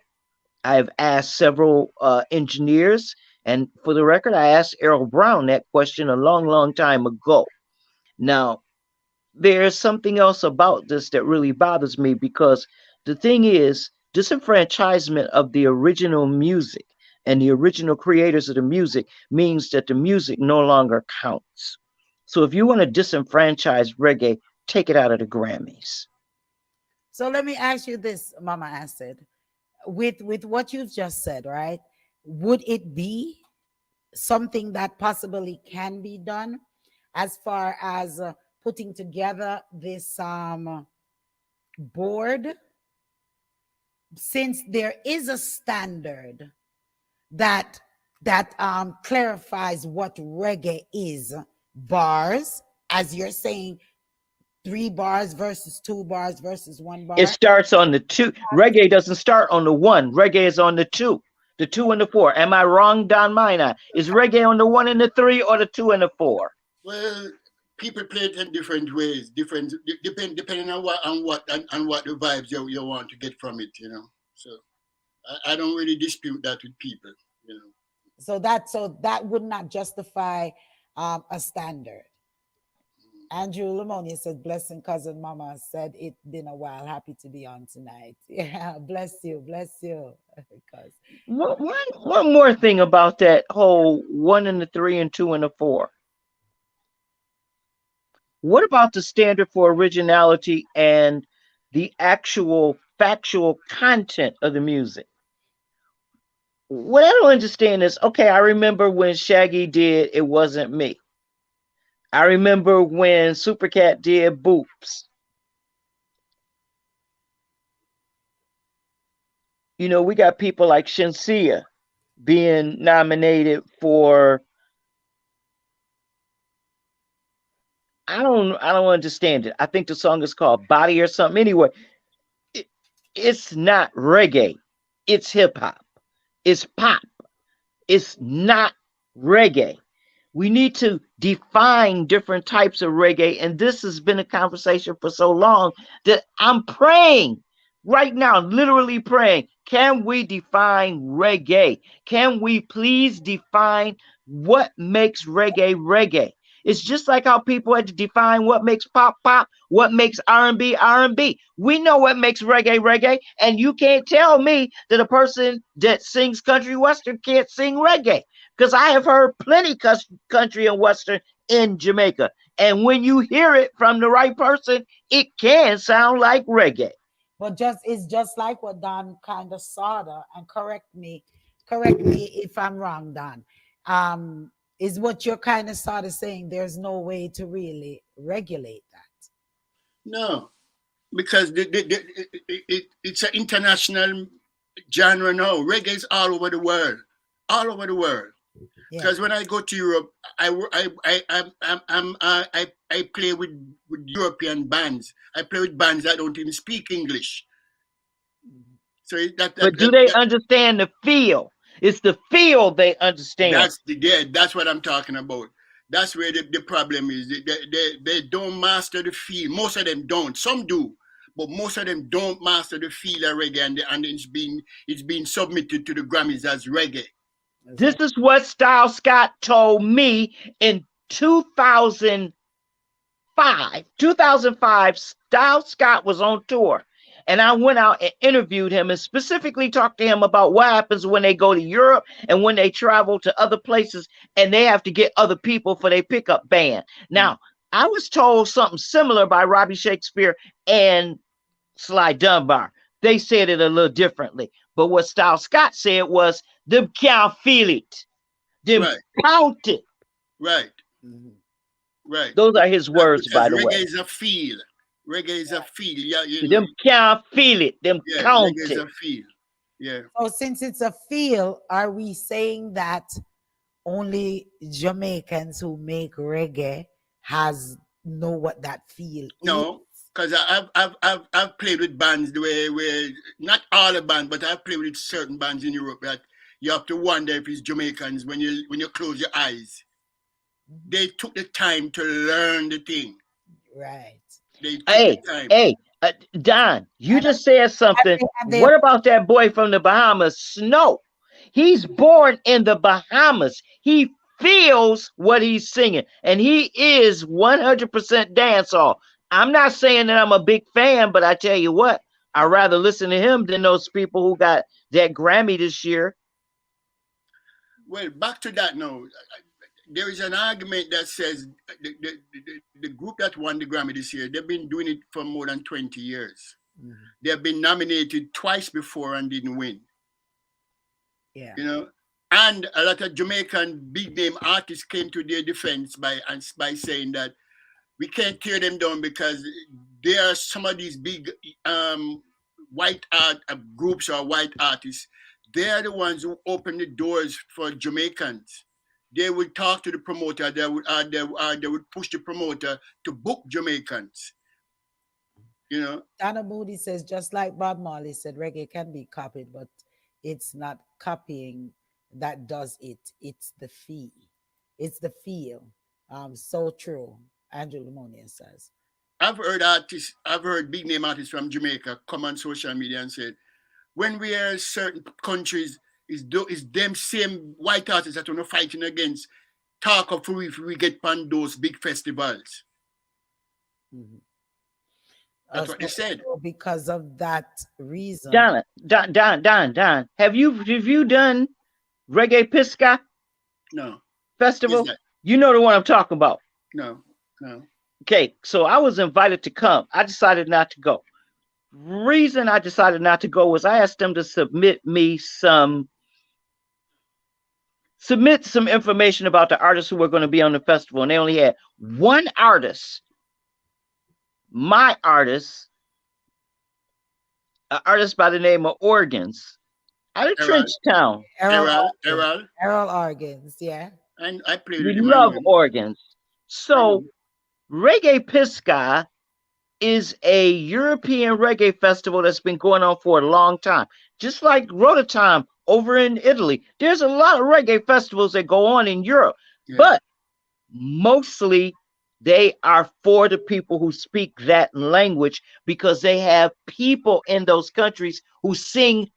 I've asked several engineers, and for the record, I asked Errol Brown that question a long, long time ago. Now, there's something else about this that really bothers me because the thing is, disenfranchisement of the original music and the original creators of the music means that the music no longer counts. So if you want to disenfranchise reggae, take it out of the Grammys. So let me ask you this, Mama Acid. With what you've just said, right? Would it be something that possibly can be done as far as putting together this board, since there is a standard that clarifies what reggae is, bars, as you're saying, 3 bars versus 2 bars versus 1 bar. It starts on the two. Reggae doesn't start on the one. Reggae is on the two and the four. Am I wrong, Don Mina? Is reggae on the one and the three or the two and the four? Well, people play it in different ways, depending on what the vibes you want to get from it, you know. So I don't really dispute that with people, you know. So that would not justify a standard. Andrew Lamonia said, blessing cousin Mama said it been a while. Happy to be on tonight. Yeah, bless you, bless you. One more thing about that whole one and the three and two and the four. What about the standard for originality and the actual factual content of the music? What I don't understand is, okay, I remember when Shaggy did It Wasn't Me. I remember when Supercat did Boops. You know, we got people like Shensia being nominated for, I don't understand it. I think the song is called Body or something. Anyway, it's not reggae. It's hip hop. It's pop. It's not reggae. We need to define different types of reggae. And this has been a conversation for so long that I'm praying right now, literally praying. Can we define reggae? Can we please define what makes reggae reggae? It's just like how people had to define what makes pop pop, what makes R&B R&B. We know what makes reggae reggae, and you can't tell me that a person that sings country western can't sing reggae, because I have heard plenty country and western in Jamaica, and when you hear it from the right person, it can sound like reggae. But just it's just like what Don kind of sorta, and correct me if I'm wrong, Don. Is what you're kind of sort of saying there's no way to really regulate that. No, because it's an international genre now. Reggae is all over the world, all over the world. Yeah. Because when I go to Europe, I play with European bands. I play with bands that don't even speak English. So But do they understand the feel? It's the feel they understand. that's what I'm talking about. That's where the problem is. They don't master the feel. Most of them don't. Some do, but most of them don't master the feel of reggae, and it's being submitted to the Grammys as reggae. This is what Style Scott told me in 2005. 2005, Style Scott was on tour. And I went out and interviewed him and specifically talked to him about what happens when they go to Europe and when they travel to other places and they have to get other people for their pickup band. Now, I was told something similar by Robbie Shakespeare and Sly Dunbar. They said it a little differently. But what Style Scott said was, them can't feel it. Them count it. Right. Right. Those are his words, by the way. Reggae is a feel. Reggae is a feel. Yeah, them can't feel it. Them count reggae it. Is a feel. Yeah. So since it's a feel, are we saying that only Jamaicans who make reggae know what that feel is? No, because I've played with bands where not all the bands, but I've played with certain bands in Europe that you have to wonder if it's Jamaicans when you close your eyes. They took the time to learn the thing. Right. Hey, Don, you just said something. What about that boy from the Bahamas, Snow? He's born in the Bahamas. He feels what he's singing, and he is 100% dancehall. I'm not saying that I'm a big fan, but I tell you what, I'd rather listen to him than those people who got that Grammy this year. Well, back to that now. There is an argument that says the group that won the Grammy this year, they've been doing it for more than 20 years. Mm-hmm. They've been nominated twice before and didn't win. Yeah. You know, and a lot of Jamaican big name artists came to their defense by saying that we can't tear them down because there are some of these big white art groups or white artists. They're the ones who open the doors for Jamaicans. They would talk to the promoter. They would push the promoter to book Jamaicans. You know. Donna Moody says, just like Bob Marley said, reggae can be copied, but it's not copying that does it. It's the feel. It's the feel. So true. Andrew Lemonian says. I've heard big name artists from Jamaica come on social media and said, when we are in certain countries, is them same white artists that we're fighting against talk of if we get on those big festivals. Mm-hmm. That's what they said. Because of that reason. Don, have you done Reggae Pisca? No. Festival? You know the one I'm talking about. No. Okay, so I was invited to come. I decided not to go. Reason I decided not to go was I asked them to submit some information about the artists who were going to be on the festival, and they only had one artist, my artist, an artist by the name of Organs, out of Trenchtown. Errol Organs, yeah. And I played with him. We love Organs. So Reggae Pisca is a European reggae festival that's been going on for a long time. Just like Rototom over in Italy. There's a lot of reggae festivals that go on in Europe, but mostly they are for the people who speak that language because they have people in those countries who sing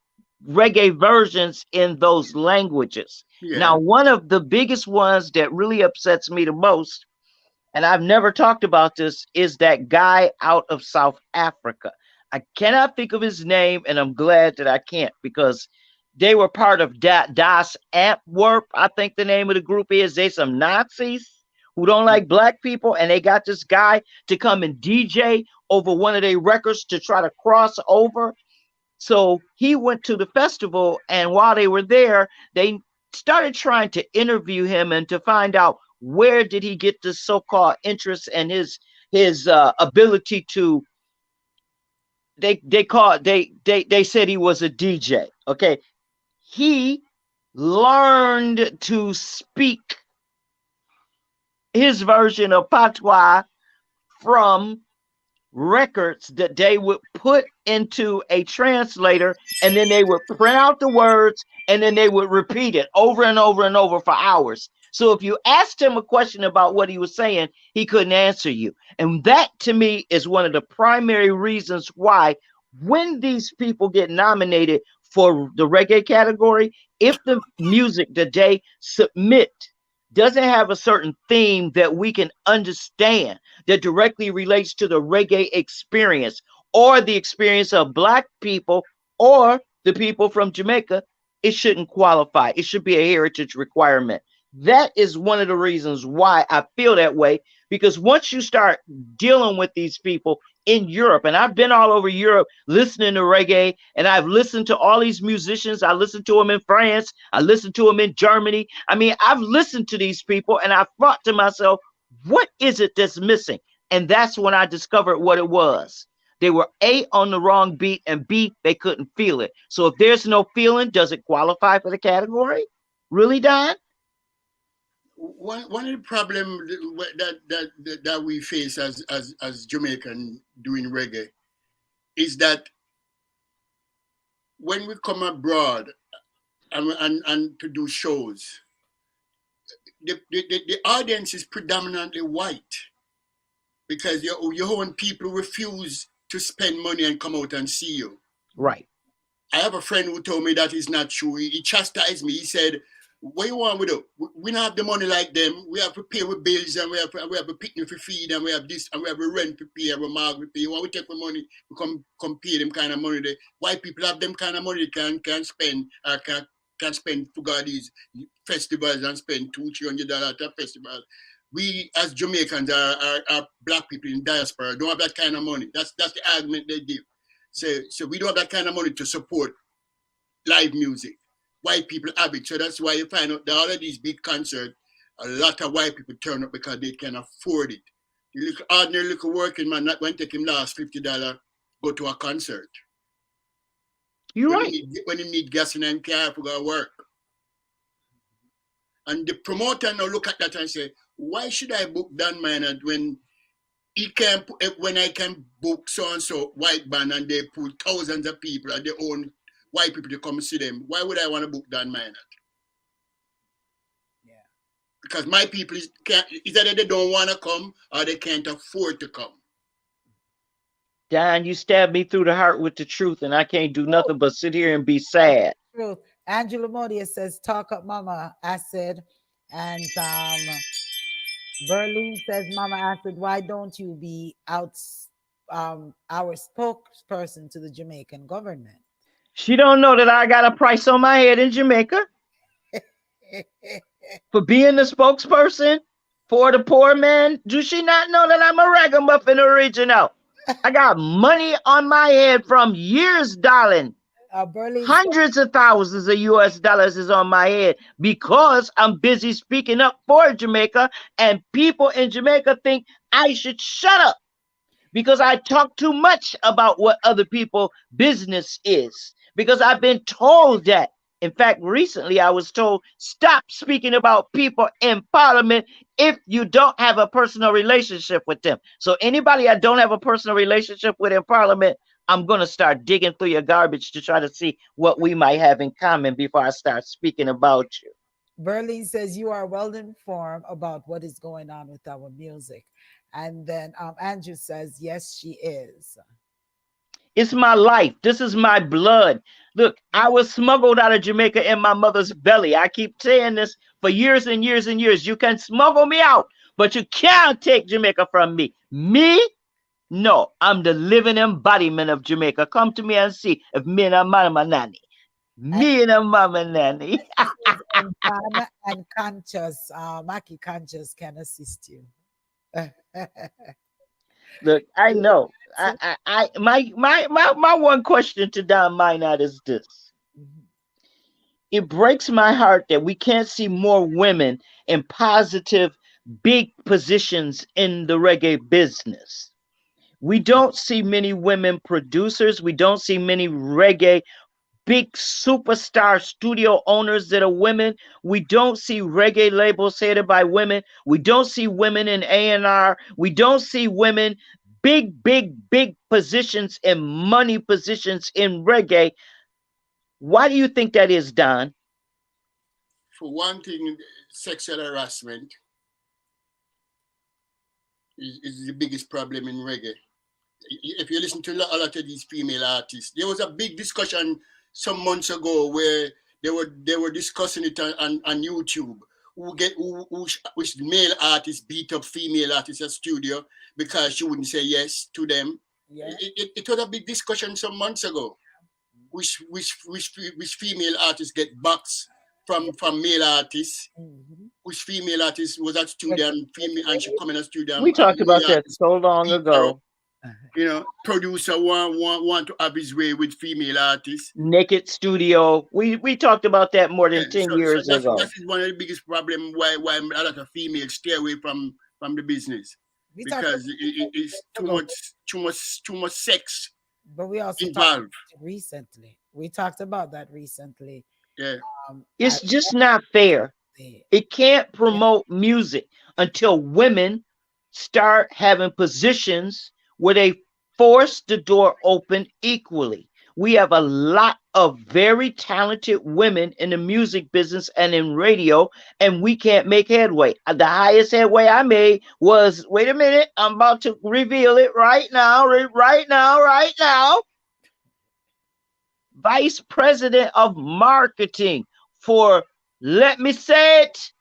reggae versions in those languages. Yeah. Now, one of the biggest ones that really upsets me the most and I've never talked about this, is that guy out of South Africa. I cannot think of his name, and I'm glad that I can't because they were part of Das Antwerp. I think the name of the group is. They some Nazis who don't like black people, and they got this guy to come and DJ over one of their records to try to cross over. So he went to the festival, and while they were there, they started trying to interview him and to find out where did he get this so-called interest and his ability to. They said he was a DJ. Okay, he learned to speak his version of patois from records that they would put into a translator, and then they would print out the words, and then they would repeat it over and over and over for hours. So if you asked him a question about what he was saying, he couldn't answer you. And that to me is one of the primary reasons why when these people get nominated for the reggae category, if the music that they submit doesn't have a certain theme that we can understand that directly relates to the reggae experience or the experience of black people or the people from Jamaica, it shouldn't qualify. It should be a heritage requirement. That is one of the reasons why I feel that way, because once you start dealing with these people in Europe, and I've been all over Europe listening to reggae, and I've listened to all these musicians. I listened to them in France. I listened to them in Germany. I mean, I've listened to these people, and I thought to myself, what is it that's missing? And that's when I discovered what it was. They were A, on the wrong beat, and B, they couldn't feel it. So if there's no feeling, does it qualify for the category? Really, Don? One of the problems that we face as Jamaican doing reggae is that when we come abroad and to do shows, the audience is predominantly white because your own people refuse to spend money and come out and see you. Right. I have a friend who told me that is not true. He chastised me. He said, what you want with it? We don't have the money like them. We have to pay with bills, and we have a picnic for feed, and we have this, and we have a rent to pay, we mark to pay. When we take the money, we come pay them kind of money. The white people have them kind of money they can spend or can spend to go these festivals and spend $200-300 at a festival. We as Jamaicans are black people in diaspora don't have that kind of money. That's the argument they give. So we don't have that kind of money to support live music. White people have it. So that's why you find out that all of these big concerts, a lot of white people turn up because they can afford it. The ordinary little working man not going to take him last $50 go to a concert. You're right. When he need gas in his car to go work. And the promoter now look at that and say, why should I book Dan Minor when I can book so and so white band and they pull thousands of people and they own white people to come see them? Why would I want to book Dan Minor? Yeah. Because my people either they don't want to come or they can't afford to come. Don, you stabbed me through the heart with the truth, and I can't do nothing but sit here and be sad. Truth. Angela Modia says, talk up, Mama Acid. And Berlin says, Mama Acid, why don't you be our spokesperson to the Jamaican government? She don't know that I got a price on my head in Jamaica for being the spokesperson for the poor man. Do she not know that I'm a ragamuffin original? I got money on my head from years, darling. Hundreds of thousands of US dollars is on my head because I'm busy speaking up for Jamaica, and people in Jamaica think I should shut up because I talk too much about what other people's business is, because I've been told that. In fact, recently I was told, stop speaking about people in parliament if you don't have a personal relationship with them. So anybody I don't have a personal relationship with in parliament, I'm going to start digging through your garbage to try to see what we might have in common before I start speaking about you. Berlin says you are well informed about what is going on with our music. And then Andrew says, yes, she is. It's my life. This is my blood. Look, I was smuggled out of Jamaica in my mother's belly. I keep saying this for years and years and years. You can smuggle me out, But you can't take Jamaica from me. Me? No, I'm the living embodiment of Jamaica. Come to me and see if me and a mama nanny. And Me and a mama nanny. and Ghana and Conscious, Maki Conscious can assist you. Look, I know. My one question to Don Minot is this. It breaks my heart that we can't see more women in positive, big positions in the reggae business. We don't see many women producers. We don't see many reggae big superstar studio owners that are women. We don't see reggae labels headed by women. We don't see women in A&R. We don't see women big positions and money positions in reggae. Why do you think that is, Don? For one thing, sexual harassment is the biggest problem in reggae. If you listen to a lot of these female artists, there was a big discussion some months ago where they were discussing it on YouTube. Which male artists beat up female artists at studio because she wouldn't say yes to them. Yeah. It was a big discussion some months ago. Which female artists get boxed from male artists? Which female artist was at studio and she come in a studio We talked and male about that artist so long beat her ago. up. Producer want to have his way with female artists. Naked Studio. We talked about that more than 10 years ago. That is one of the biggest problems why a lot of females stay away from the business. Because it's too much sex But we also talked involved. recently. We talked about that recently. Yeah. It's just not fair. It can't promote music until women start having positions where they force the door open equally. We have a lot of very talented women in the music business and in radio, and we can't make headway. The highest headway I made was, wait a minute, I'm about to reveal it right now, right now. Vice President of Marketing for, let me say it,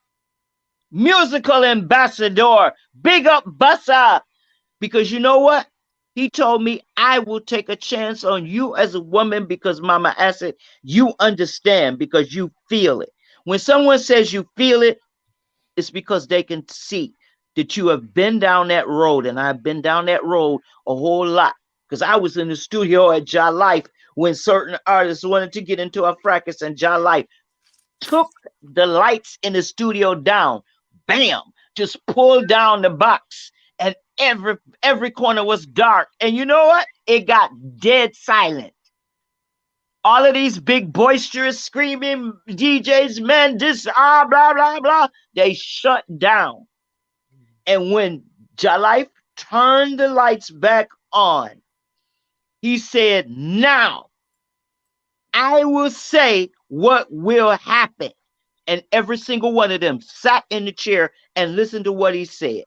musical ambassador. Big up Bussa. Because you know what? He told me, I will take a chance on you as a woman because Mama Asid, you understand because you feel it. When someone says you feel it, it's because they can see that you have been down that road. And I've been down that road a whole lot. Because I was in the studio at Ja Life when certain artists wanted to get into a fracas, and Ja Life took the lights in the studio down. Bam! Just pulled down the box. And every corner was dark. And you know what? It got dead silent. All of these big boisterous screaming DJs, man, blah, blah, blah, they shut down. And when Ja Life turned the lights back on, he said, now I will say what will happen. And every single one of them sat in the chair and listened to what he said.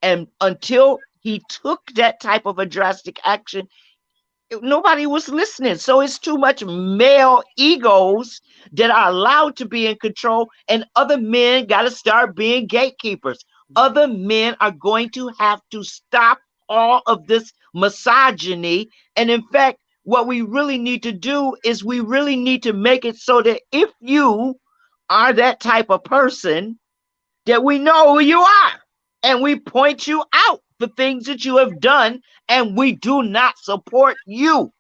And until he took that type of a drastic action, nobody was listening. So it's too much male egos that are allowed to be in control, and other men got to start being gatekeepers. Other men are going to have to stop all of this misogyny. And in fact, what we really need to do is we really need to make it so that if you are that type of person, that we know who you are. And we point you out for things that you have done, and we do not support you.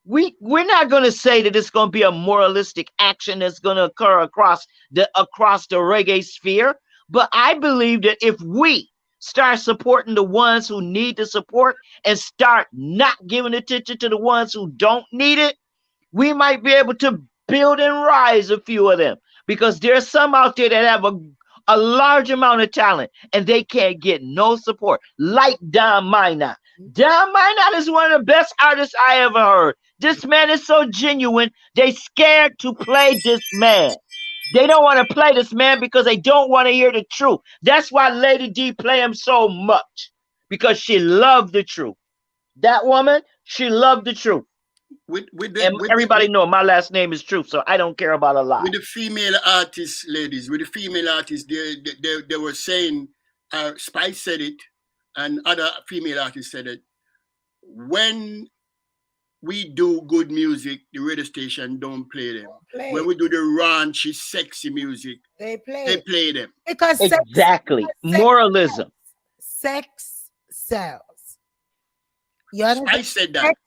We're not going to say that it's going to be a moralistic action that's going to occur across the reggae sphere, but I believe that if we start supporting the ones who need the support and start not giving attention to the ones who don't need it, we might be able to build and rise a few of them, because there's some out there that have a large amount of talent and they can't get no support, like Don Minot. Don Minot is one of the best artists I ever heard. This man is so genuine, they scared to play this man. They don't want to play this man because they don't want to hear the truth. That's why Lady D play him so much, because she loved the truth. That woman, she loved the truth. Everybody know my last name is Truth, so I don't care about a lie. With the female artists, ladies, they were saying Spice said it, and other female artists said it. When we do good music, the radio station don't play them. When Play. we do the raunchy, sexy music, They they play play them. because Exactly. sex, Moralism. sex sells. You understand? Spice said that. Sex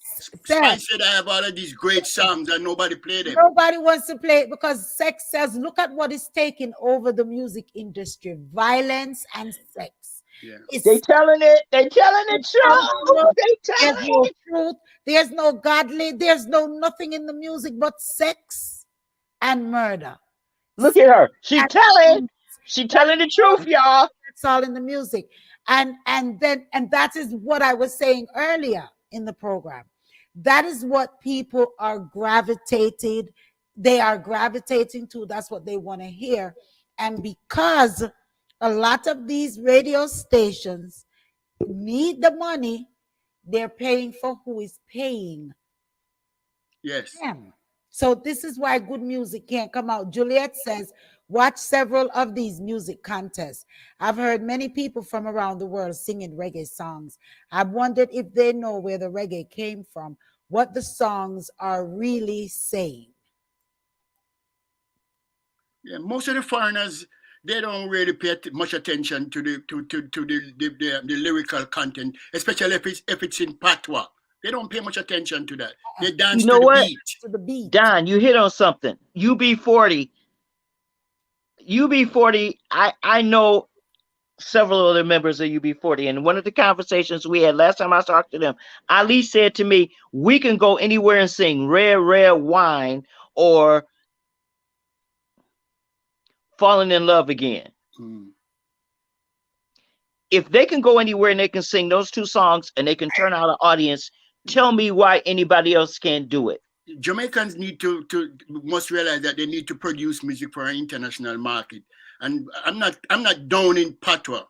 sells. Spice said I have all of these great songs and nobody played them. Nobody wants to play it because sex sells. Look at what is taking over the music industry: violence and sex. Yeah. They telling it. They telling it true. They There's telling no it. truth. There's no godly. There's no nothing in the music but sex and murder. Look at her. She And telling. She telling the truth, y'all. that's all in the music. And that is what I was saying earlier in the program. That is what people are gravitated. They are gravitating to. That's what they want to hear. And because a lot of these radio stations need the money, they're paying for who is paying Yes. them. So this is why good music can't come out. Juliet says, watch several of these music contests. I've heard many people from around the world singing reggae songs. I've wondered if they know where the reggae came from, what the songs are really saying. Yeah, most of the foreigners, they don't really pay much attention to the lyrical content, especially if it's in patois. They don't pay much attention to that. They dance You know to the what? beat. To the beat. Don, you hit on something. UB40. UB40, I know several of the members of UB40. And one of the conversations we had last time I talked to them, Ali said to me, we can go anywhere and sing Red, Red Wine or Falling in Love Again. Mm. If they can go anywhere and they can sing those two songs and they can turn out an audience, tell me why anybody else can't do it. Jamaicans must realize that they need to produce music for an international market. And I'm not down in patois,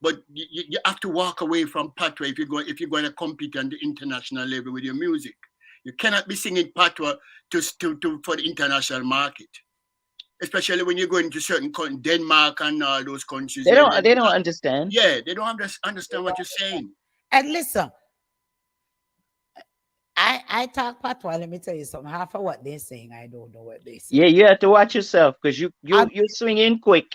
but you have to walk away from patois if you're going to compete on the international level with your music. You cannot be singing patois for the international market, especially when you're going to certain countries, Denmark and all those countries. They don't understand. Yeah, they don't understand what you're saying. And listen, I talk patois. Let me tell you something. Half of what they're saying, I don't know what they say. Yeah, you have to watch yourself because you swing in quick.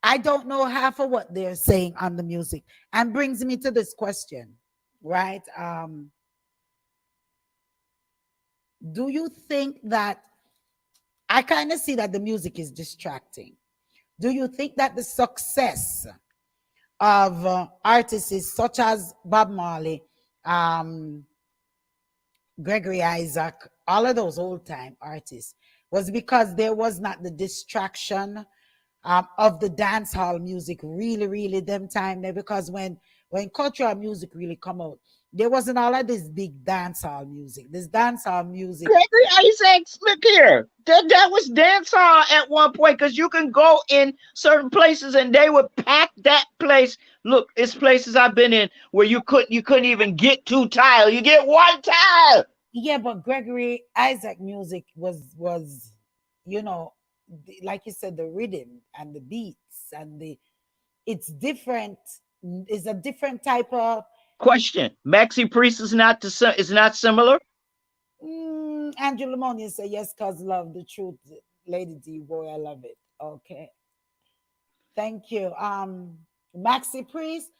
I don't know half of what they're saying on the music. And brings me to this question, right? Do you think that I kind of see that the music is distracting? Do you think that the success of artists such as Bob Marley, Gregory Isaac, all of those old time artists was because there was not the distraction of the dance hall music really them time there? Because when cultural music really come out, there wasn't all of this big dance hall music. This dance hall music. Gregory Isaacs, look here. That was dance hall at one point because you can go in certain places and they would pack that place. Look, it's places I've been in where you couldn't even get 2 tile. You get 1 tile. Yeah, but Gregory Isaac music was like you said, the rhythm and the beats and it's different. It's a different type of Question: Maxi Priest is not similar. Angela Lamoni say yes, cause love the truth, Lady D boy, I love it. Okay, thank you. Maxi Priest,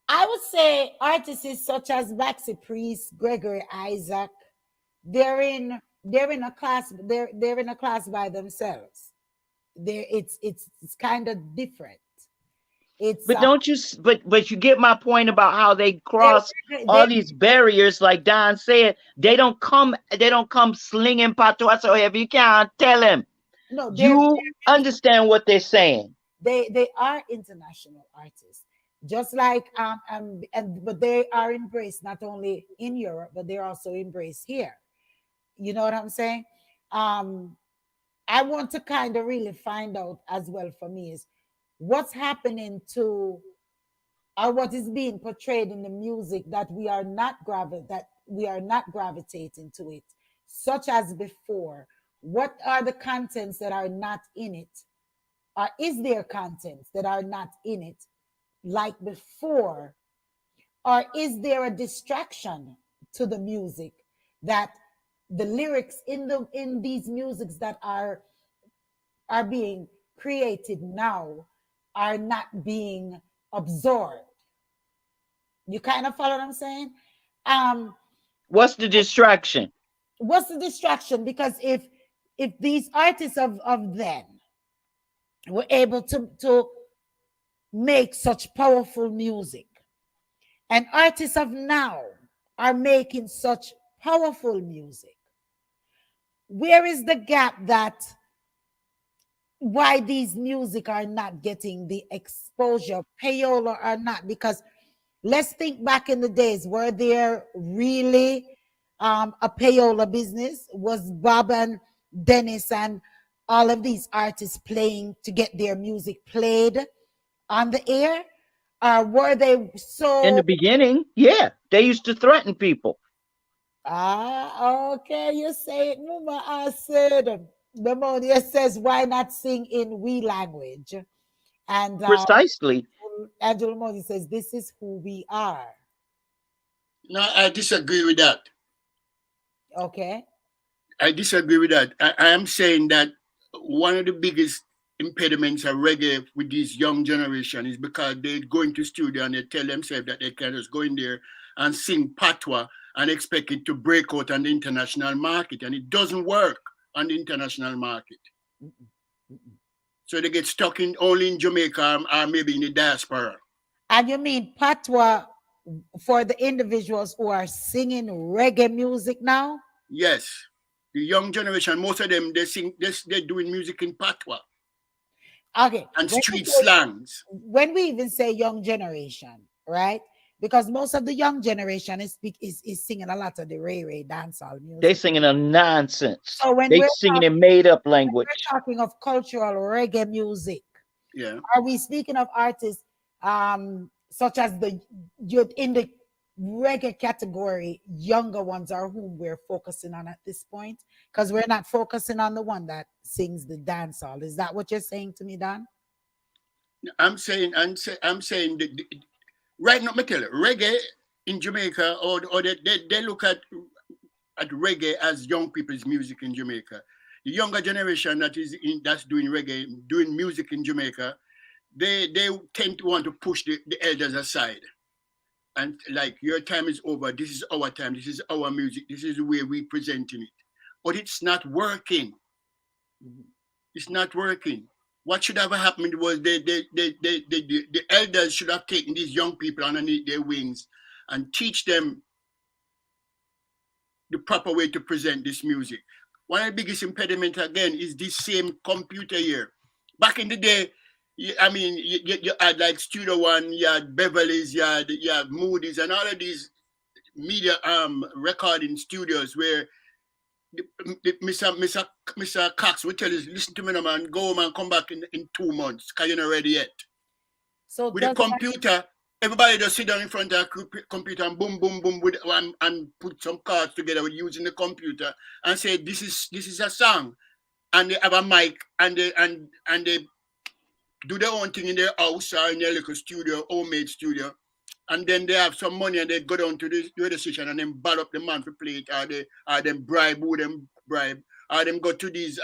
I would say artists such as Maxi Priest, Gregory Isaac, they're in a class. They're in a class by themselves. It's kind of different. It's But don't you? But you get my point about how they cross all these barriers. Like Don said, they don't come slinging patois so heavy. You can't tell them. No, you understand what they're saying. They are international artists, just like but they are embraced not only in Europe, but they're also embraced here. You know what I'm saying? I want to kind of really find out as well for me is what's happening to or what is being portrayed in the music that we are not gravitating to it, such as before. What are the contents that are not in it? Or is there contents that are not in it like before, or is there a distraction to the music that the lyrics in these musics that are being created now are not being absorbed? You kind of follow what I'm saying? Um, What's the distraction? what's the distraction? Because if these artists of then were able to make such powerful music, and artists of now are making such powerful music, where is the gap that why these music are not getting the exposure, payola or not? Because let's think back in the days, were there really a payola business? Was Bob and Dennis and all of these artists playing to get their music played on the air? Were they In so? the beginning, yeah, they used to threaten people. Okay, you say it, Mama. I said, the money says, why not sing in we language? And Precisely. Angela Modi says, this is who we are. No, I disagree with that. Okay. I disagree with that. I am saying that one of the biggest impediments of reggae with this young generation is because they go into studio and they tell themselves that they can just go in there and sing patois and expect it to break out on the international market, and it doesn't work on the international market. So they get stuck in only in Jamaica or maybe in the diaspora. And you mean patois for the individuals who are singing reggae music now? Yes, the young generation, most of them they sing, they're doing music in patois Okay. and street slangs. When we even say young generation, right? Because most of the young generation is singing a lot of the Ray dancehall music. They singing a nonsense. So when they singing in made up language. We're talking of cultural reggae music. Yeah. Are we speaking of artists such as in the reggae category, younger ones are whom we're focusing on at this point? Because we're not focusing on the one that sings the dancehall. Is that what you're saying to me, Dan? I'm saying that right now, me tell you, reggae in Jamaica, or they look at reggae as young people's music in Jamaica. The younger generation that's doing reggae, doing music in Jamaica, they tend to want to push the elders aside. And like, your time is over, this is our time, this is our music, this is the way we presenting it. But it's not working. It's not working. What should have happened was the elders should have taken these young people underneath their wings and teach them the proper way to present this music. One of the biggest impediments again is this same computer here. Back in the day, you had like Studio One, you had Beverly's, you had Moody's, and all of these media recording studios where Mr. Cox would tell you, listen to me, no, man, go home and come back in 2 months because you're not ready yet. So with the computer, everybody just sit down in front of a computer and boom, boom, boom, and put some cards together with using the computer and say, this is a song. And they have a mic and they do their own thing in their house or in their little studio, homemade studio. And then they have some money and they go down to the radio station and then ball up the man for play it, or them bribe, or them go to these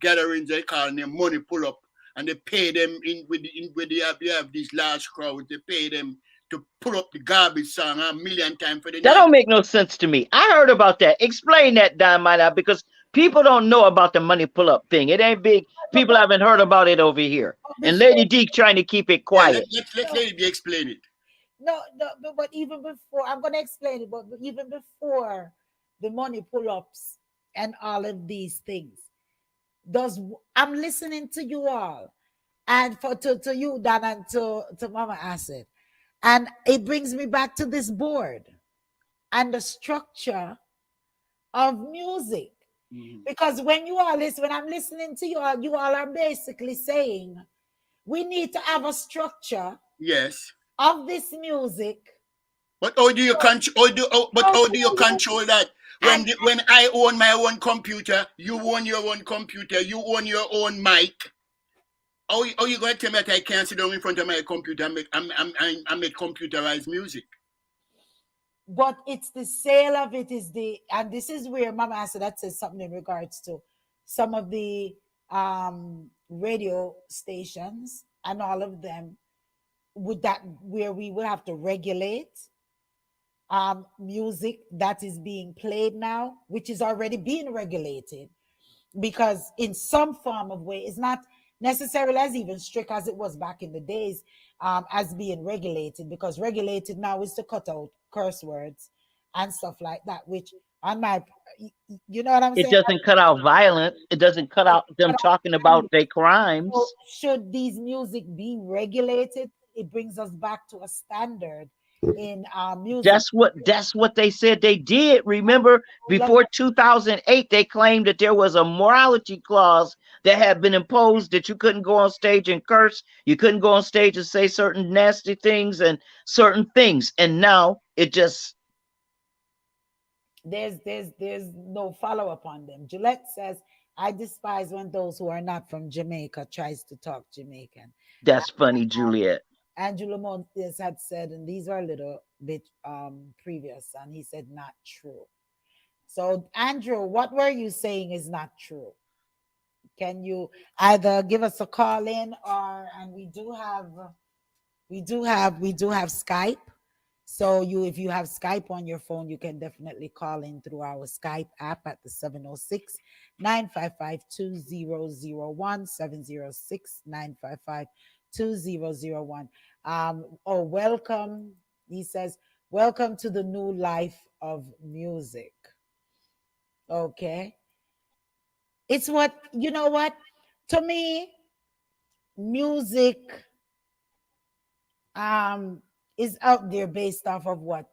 gatherings they call them money pull up, and they pay them where they have these large crowds. They pay them to pull up the garbage song a million times for the That night. don't make no sense to me. I heard about that. Explain that, Don Miner, because people don't know about the money pull up thing. It ain't big. People haven't heard about it over here. And Lady D trying to keep it quiet. Yeah, let Lady D explain it. No, but even before, I'm going to explain it, but even before the money pull-ups and all of these things, I'm listening to you all, and to you, Dan, and to Mama Asid, and it brings me back to this board and the structure of music. Because when I'm listening to you all are basically saying we need to have a structure. Yes. Of this music. But how do you control? How do you control that? When I own my own computer, you own your own computer, you own your own mic. Oh, you going to tell me that I can't sit down in front of my computer and make computerized music? But it's the sale of it is the, and this is where Mama answer that says something in regards to some of the radio stations and all of them, would that where we would have to regulate music that is being played now, which is already being regulated, because in some form of way it's not necessarily as even strict as it was back in the days, as being regulated, because regulated now is to cut out curse words and stuff like that, which on my, you know what I'm It saying. doesn't cut out violence. It doesn't cut out them talking about their So crimes. should these music be regulated, it brings us back to a standard in music. That's what they said they did. Remember, before 2008, they claimed that there was a morality clause that had been imposed that you couldn't go on stage and curse, you couldn't go on stage and say certain nasty things and certain things. And now it just There's no follow-up on them. Gillette says, I despise when those who are not from Jamaica tries to talk Jamaican. that's funny, Juliet. Angelo Montes had said, and these are a little bit previous, and he said not true. So Andrew, what were you saying is not true? Can you either give us a call in, or, and we do have Skype. So if you have Skype on your phone, you can definitely call in through our Skype app at the 706-955-2001, 706-955-2001. Welcome. He says, welcome to the new life of music. Okay. It's what, you know what? To me, music is out there based off of what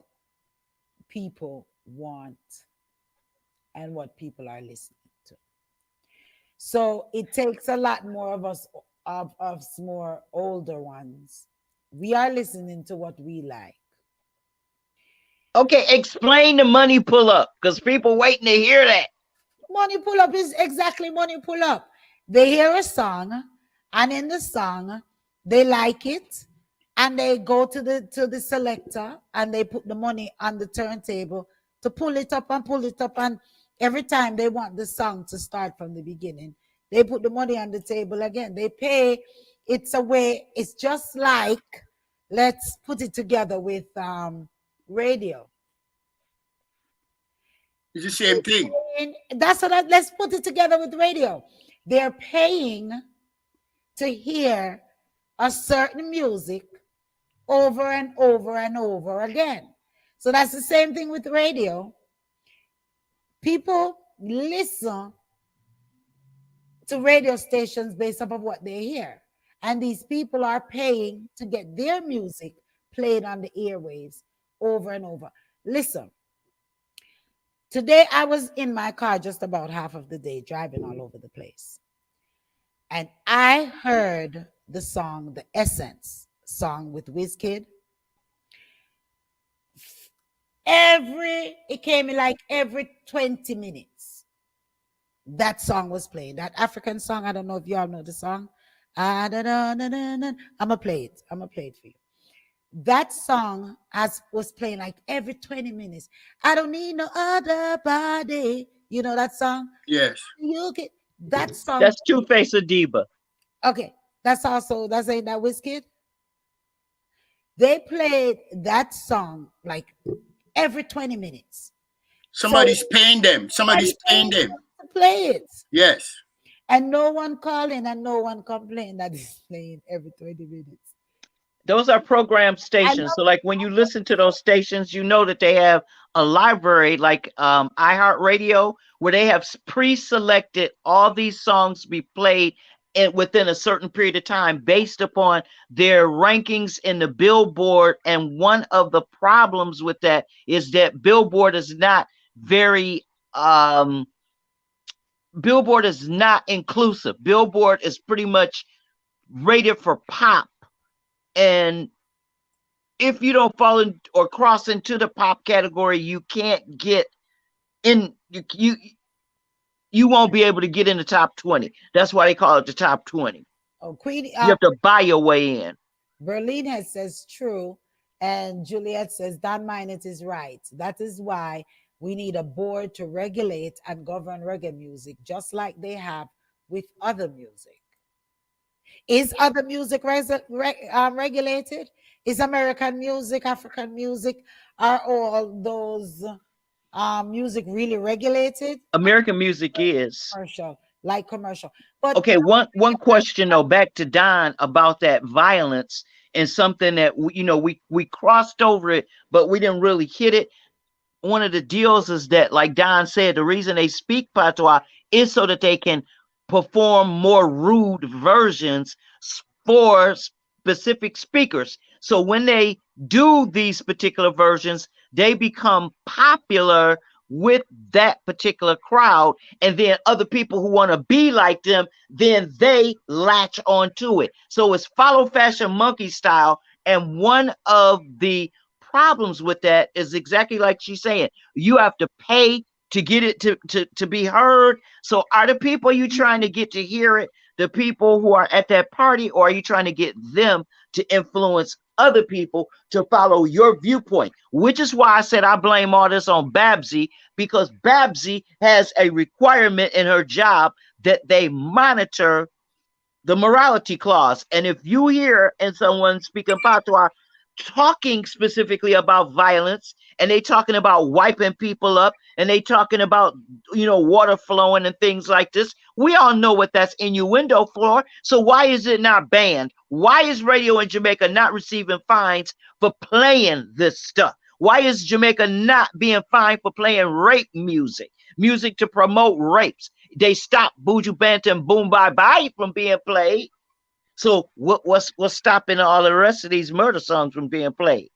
people want and what people are listening to. So it takes a lot more of us, of us more older ones. We are listening to what we like. Okay, explain the money pull up because people waiting to hear that. Money pull up is exactly money pull up. They hear a song, and in the song, they like it, and they go to the selector and they put the money on the turntable to pull it up and pull it up. And every time they want the song to start from the beginning, they put the money on the table again. They pay. It's a way. It's just like, let's put it together with radio. It's the same thing. That's what. Let's put it together with radio. They're paying to hear a certain music over and over and over again. So that's the same thing with radio. People listen to radio stations based off of what they hear. And these people are paying to get their music played on the airwaves over and over. Listen, today I was in my car just about half of the day driving all over the place. And I heard the song, the Essence song with Wizkid. It came in like every 20 minutes. That song was playing. That African song, I don't know if y'all know the song. I'm gonna play it. I'm gonna play it for you. That song was playing like every 20 minutes. I don't need no other body. You know that song? Yes. You get that song. That's Two-Face Adiba. Okay, that's ain't that Wizkid. They played that song like every 20 minutes. Somebody's paying them. Somebody's paying them to play it. Yes. And no one calling and no one complaining that it's playing every 20 minutes. Those are program stations. So like when you listen to those stations, you know that they have a library like iHeartRadio, where they have pre-selected all these songs to be played within a certain period of time based upon their rankings in the Billboard. And one of the problems with that is that Billboard is not inclusive. Billboard is pretty much rated for pop. And if you don't fall in or cross into the pop category, you can't get in. You won't be able to get in the top 20. That's why they call it the top 20. Oh, Queenie, You have to buy your way in. Berlin has says true, and Juliet says Don Minot is right. That is why we need a board to regulate and govern reggae music, just like they have with other music. Is other music regulated? Is American music, African music, are all those music really regulated? American music is. Commercial, like commercial. But Okay, one question though, back to Don about that violence and something that we crossed over it, but we didn't really hit it. One of the deals is that, like Don said, the reason they speak patois is so that they can perform more rude versions for specific speakers. So when they do these particular versions, they become popular with that particular crowd, and then other people who want to be like them, then they latch onto it. So it's follow fashion monkey style, and one of the problems with that is exactly like she's saying, you have to pay to get it to be heard. So are the people you trying to get to hear it the people who are at that party, or are you trying to get them to influence other people to follow your viewpoint? Which is why I said I blame all this on Babsy, because Babsy has a requirement in her job that they monitor the morality clause. And if you hear and someone speaking patois talking specifically about violence, and they talking about wiping people up, and they talking about water flowing and things like this, we all know what that's innuendo for. So why is it not banned? Why is radio in Jamaica not receiving fines for playing this stuff? Why is Jamaica not being fined for playing rape music to promote rapes? They stopped Buju Banton and Boom Bye Bye from being played. So what's stopping all the rest of these murder songs from being played?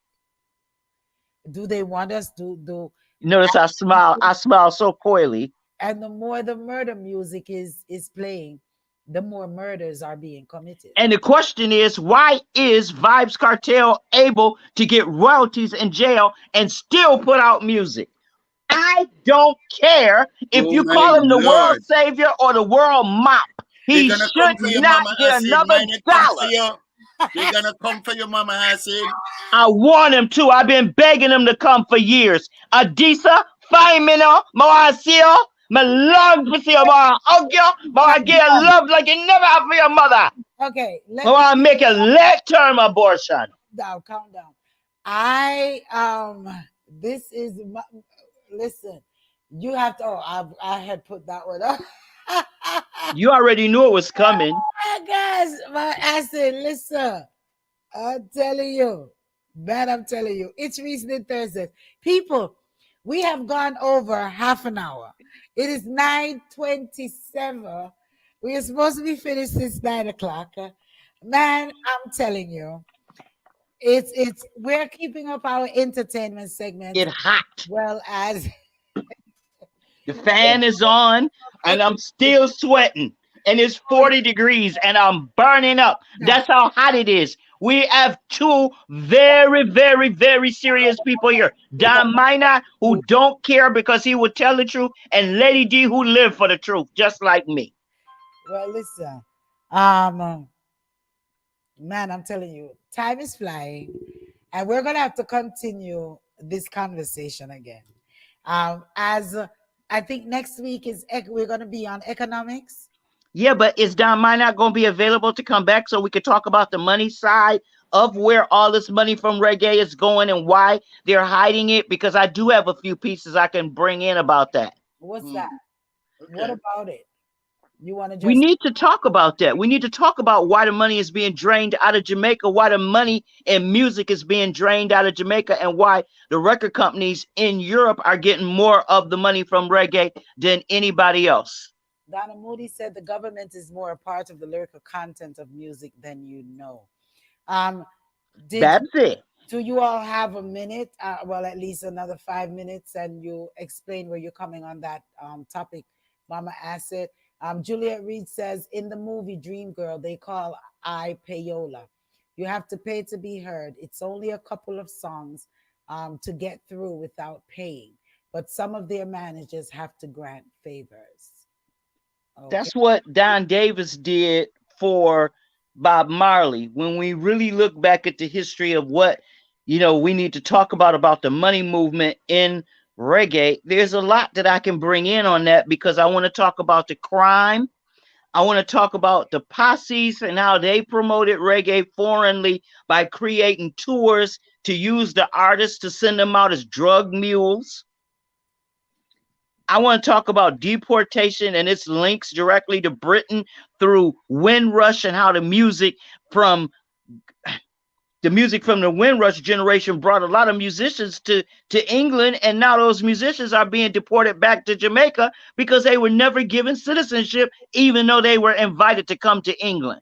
do they want us to do? Notice I smile. I smile so coyly. And the more the murder music is playing, the more murders are being committed. And the question is, why is Vibes Cartel able to get royalties in jail and still put out music? I don't care if Oh you my call him the world Lord. savior or the world mop. They're He gonna should come for your not mama get acid. another Mine they come for dollar. you. They're gonna come for your mama acid. I want him to. I've been begging him to come for years. Adisa, find me now. I see you. I love to see you. I hug you. I get love like you never have for your mother. Okay, I make a late-term abortion. down, calm down. I this is listen. You have to. Oh, I had put that one up. You already knew it was coming. Guys, I said, listen. I'm telling you, man. I'm telling you, it's Reasoning Thursday. People, we have gone over half an hour. It is 9:27. We are supposed to be finished since 9 o'clock. Man, I'm telling you. It's we're keeping up our entertainment segments It hot. well as The fan is on, and I'm still sweating. And it's 40 degrees, and I'm burning up. That's how hot it is. We have two very, very, very serious people here. Don Minor, who don't care because he would tell the truth, and Lady D, who live for the truth, just like me. well, listen. Um Man, I'm telling you, time is flying, and we're gonna have to continue this conversation again. As I think next week is we're gonna be on economics. Yeah, but is Don Minor going to be available to come back so we could talk about the money side of where all this money from reggae is going and why they're hiding it? Because I do have a few pieces I can bring in about that. What's that? Okay. What about it? You want to We just need to talk about that. We need to talk about why the money is being drained out of Jamaica, why the money in music is being drained out of Jamaica, and why the record companies in Europe are getting more of the money from reggae than anybody else. Donna Moody said the government is more a part of the lyrical content of music than you know. Um, That's it. do you all have a minute? Well, at least another 5 minutes, and you explain where you're coming on that topic, Mama Acid. Juliet Reed says in the movie Dreamgirl, they call I payola. You have to pay to be heard. It's only a couple of songs to get through without paying, but some of their managers have to grant favors. Okay. That's what Don Davis did for Bob Marley, when we really look back at the history of what we need to talk about the money movement in reggae, there's a lot that I can bring in on that because I want to talk about the crime. I want to talk about the posses and how they promoted reggae foreignly by creating tours to use the artists to send them out as drug mules. I want to talk about deportation and its links directly to Britain through Windrush and how from the Windrush generation brought a lot of musicians to England, and now those musicians are being deported back to Jamaica because they were never given citizenship, even though they were invited to come to England.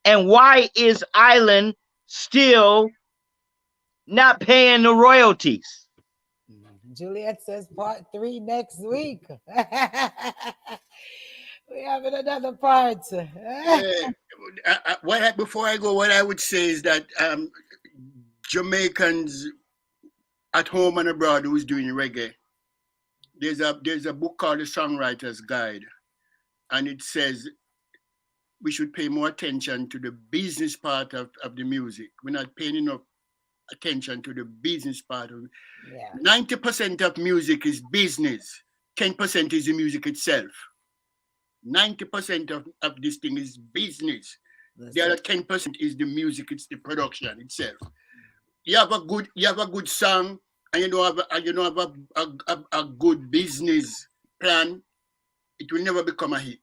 And why is Ireland still not paying the royalties? Juliet says part 3 next week. We have another part. Before I go, what I would say is that Jamaicans at home and abroad who's doing reggae, there's a book called The Songwriter's Guide, and it says we should pay more attention to the business part of the music. We're not paying enough attention to the business part of it. 90% of music is business. 10% is the music itself. 90% of this thing is business. The other 10% is the music, it's the production itself. You have a good song and you don't have a good business plan, it will never become a hit.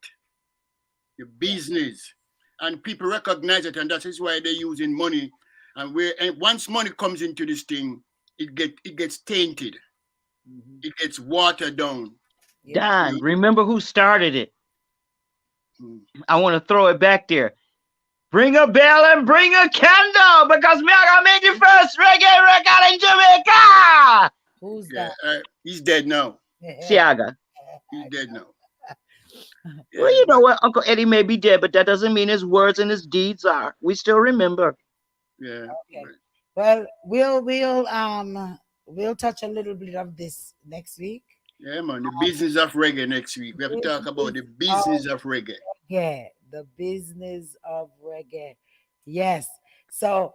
The business. And people recognize it, and that is why they're using money. And once money comes into this thing, it gets tainted. Mm-hmm. It gets watered down. Don, remember who started it? I want to throw it back there. Bring a bell and bring a candle because me gonna make the first reggae record in Jamaica. Who's that? He's dead now. Siaga. He's dead now. Well, you know what? Uncle Eddie may be dead, but that doesn't mean his words and his deeds are. We still remember. Yeah. Okay. Well, we'll touch a little bit of this next week. Yeah, man. The business of reggae next week. We have to talk about the business of reggae. Yeah, the business of reggae. Yes. So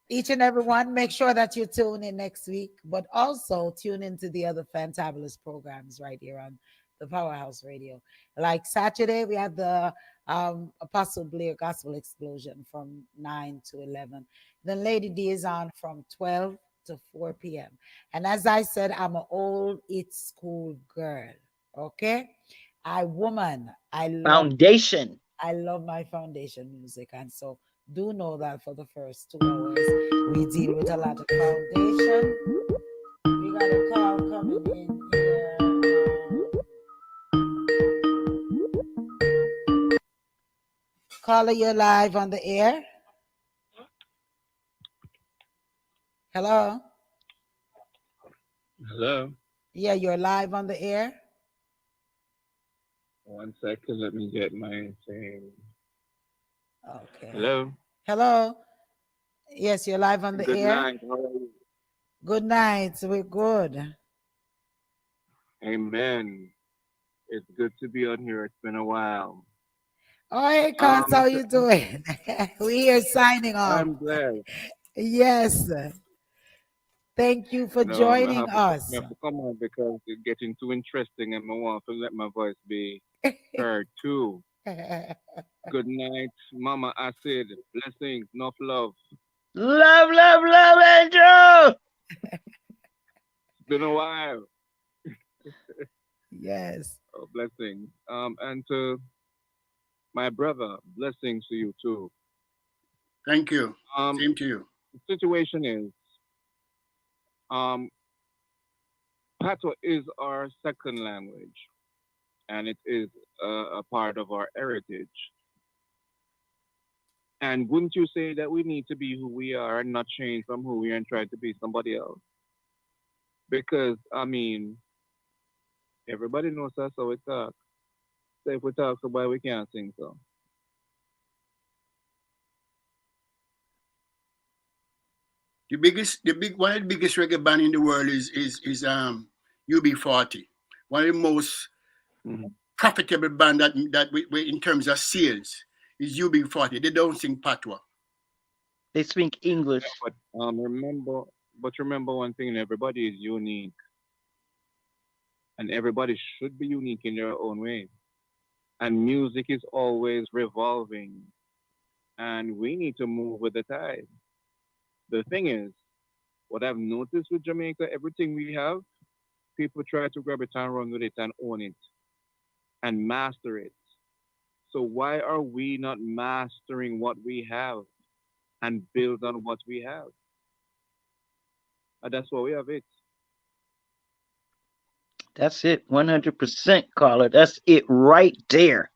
each and every one, make sure that you tune in next week, but also tune into the other fantabulous programs right here on the Powerhouse Radio. Like Saturday, we have the Apostle Blair Gospel Explosion from 9 to 11. Then Lady D is on from 12 to 4 p.m. And as I said, I'm an old school girl. Okay? I love my foundation music. And so do know that for the first 2 hours, we deal with a lot of foundation. We got a call coming in here. Caller, you're live on the air. Hello? Hello? Yeah, you're live on the air. 1 second, let me get my thing. Okay. Hello? Hello? Yes, you're live on the Good air. night. How are you? Good night. We're good. Amen. It's good to be on here. It's been a while. Oh, hey, Cons, how you doing? We here signing off. I'm glad. Yes. Thank you for joining us. I have to come on because it's getting too interesting and I want to let my voice be heard too. Good night, Mama Asid. Blessings, enough love. Love, love, love, Andrew. It's been a while. Yes. Oh, blessings. And to my brother, blessings to you too. Thank you. Same to you. The situation is, Patois is our second language, and it is a part of our heritage. And wouldn't you say that we need to be who we are and not change from who we are and try to be somebody else? Because, I mean, everybody knows that's how we talk. So if we talk so why we can't sing so? One of the biggest reggae band in the world is UB40. One of the most profitable band that we in terms of sales. is UB40. They don't sing patois. They speak English. But remember one thing: everybody is unique, and everybody should be unique in their own way. And music is always revolving, and we need to move with the tide. The thing is, what I've noticed with Jamaica, everything we have, people try to grab it and run with it and own it and master it. So why are we not mastering what we have and build on what we have? And that's why we have it. That's it. 100%, Carla. That's it right there.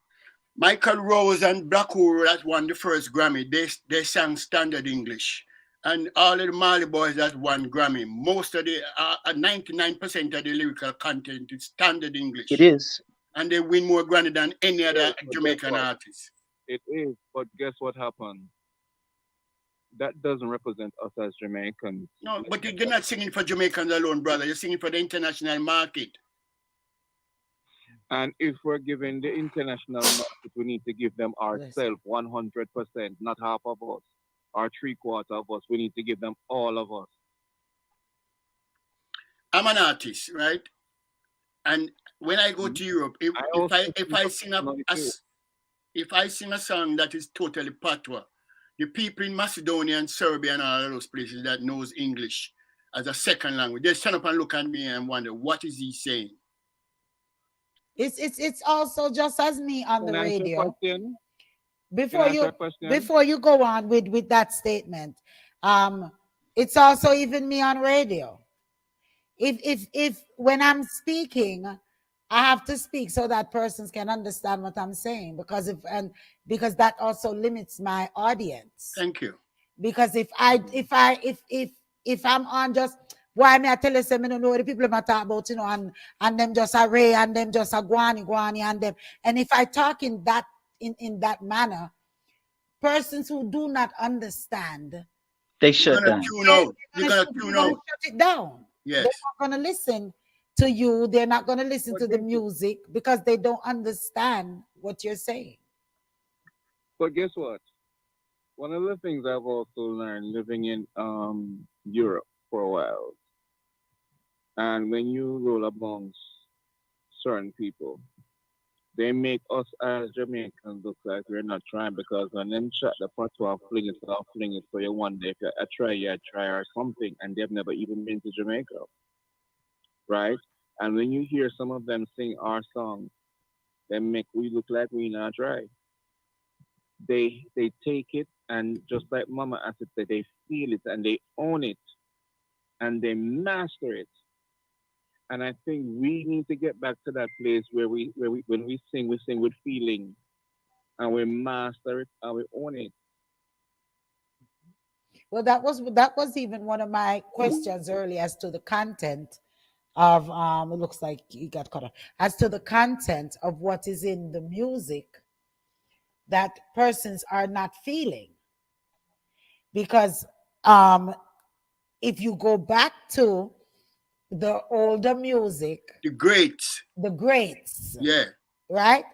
Michael Rose and Black Uhuru that won the first Grammy, they sang standard English. And all of the Mali boys that won Grammy, most of the 99% of the lyrical content is standard English. It is. And they win more Grammy than any other Yes, but guess Jamaican what? artist. It is, but guess what happened? That doesn't represent us as Jamaicans. No, but you're not singing for Jamaicans alone, brother. You're singing for the international market. And if we're giving the international market, we need to give them ourselves 100%, not half of us or three-quarter of us. We need to give them all of us. I'm an artist, right? And when I go to Europe, if I sing a song that is totally patois, the people in Macedonia and Serbia and all of those places that knows English as a second language, they stand up and look at me and wonder, what is he saying? It's also just as me on the Can I answer your radio. question? Before you go on with that statement, it's also even me on radio. If when I'm speaking, I have to speak so that persons can understand what I'm saying, because that also limits my audience. Thank you. Because if I'm on just why me I tell you, say me don't know what the people are talking about, and them just a ray and them just a guani and them. And if I talk in that manner, persons who do not understand, they shut down. You're gonna tune out. Shut it down. Yes. They're not gonna listen to you. They're not gonna listen to the music because they don't understand what you're saying. But guess what? One of the things I've also learned living in Europe for a while, and when you roll amongst certain people, they make us as Jamaicans look like we're not trying, because when them shot the patois fling it for you one day, if you try or something, and they've never even been to Jamaica, right? And when you hear some of them sing our songs, they make we look like we not try. They take it, and just like Mama Asid said, they feel it and they own it and they master it. And I think we need to get back to that place where we when we sing with feeling, and we master it and we own it. Well, that was even one of my questions earlier as to the content of it looks like you got cut off, as to the content of what is in the music that persons are not feeling. Because if you go back to the older music, the greats, yeah, right,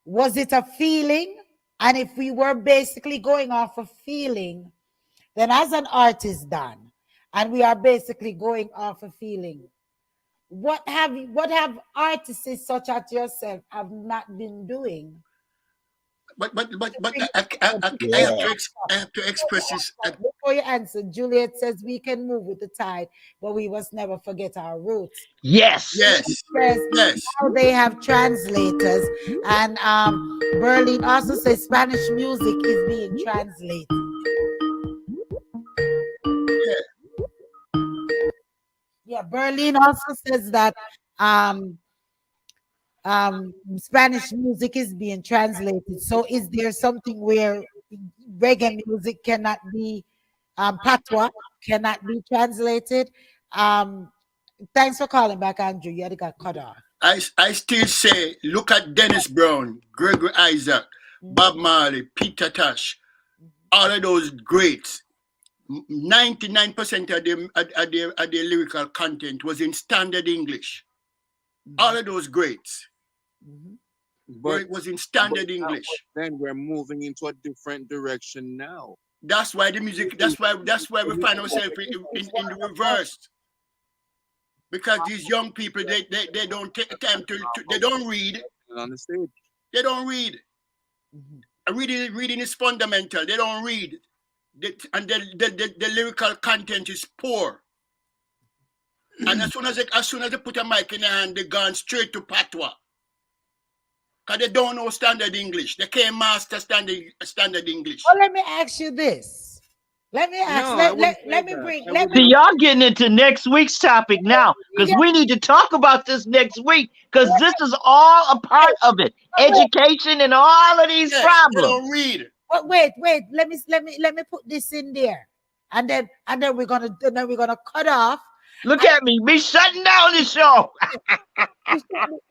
was it a feeling? And if we were basically going off of feeling, then as an artist done, and we are basically going off of feeling, what have artists such as yourself have not been doing? But I have to express this. Before you answer, Juliet says we can move with the tide, but we must never forget our roots. Yes. Now they have translators, and Berlin also says Spanish music is being translated. Yeah, Berlin also says that Spanish music is being translated. So is there something where reggae music cannot be patois, cannot be translated? Thanks for calling back, Andrew. You had got cut off. I still say, look at Dennis Brown, Gregory Isaac, Bob Marley, Peter Tosh, all of those greats. 99% of their lyrical content was in standard English. All of those greats. where But it was in but standard now, English. then we're moving into a different direction now. That's why the This music. is That's why we this find is ourselves in the reverse. Because these young people, they don't take the time to they don't read. on the stage. They don't read. Reading is fundamental. They don't read. And the lyrical content is poor. And as soon as they put a mic in their hand, they gone straight to patois. Because they don't know standard English. They can't master standard English. Well, let me ask you this. Let me ask. No, I wouldn't say Let me that. bring. I Let See, me. wouldn't. y'all getting into next week's topic now because we need to talk about this next week because this is all a part of it. Education and all of these Yes, they problems. don't read. Wait. Let me put this in there, and then we're gonna cut off. Look at me, shutting down the show.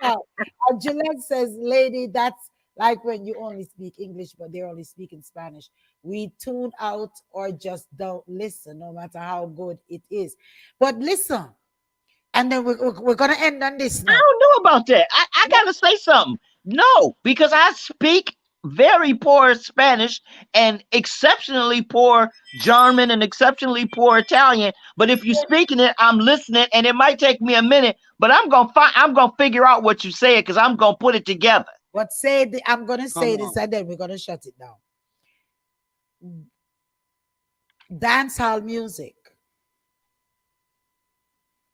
And Juliet says, "Lady, that's like when you only speak English, but they're only speaking Spanish. We tune out or just don't listen, no matter how good it is. But listen, and then we're gonna end on this I now. don't know about that. I gotta say something. No, because I speak very poor Spanish and exceptionally poor German and exceptionally poor Italian. But if you're speaking it, I'm listening, and it might take me a minute, but I'm gonna figure out what you say because I'm gonna put it together. But I'm gonna say this, and then we're gonna shut it down. Dancehall music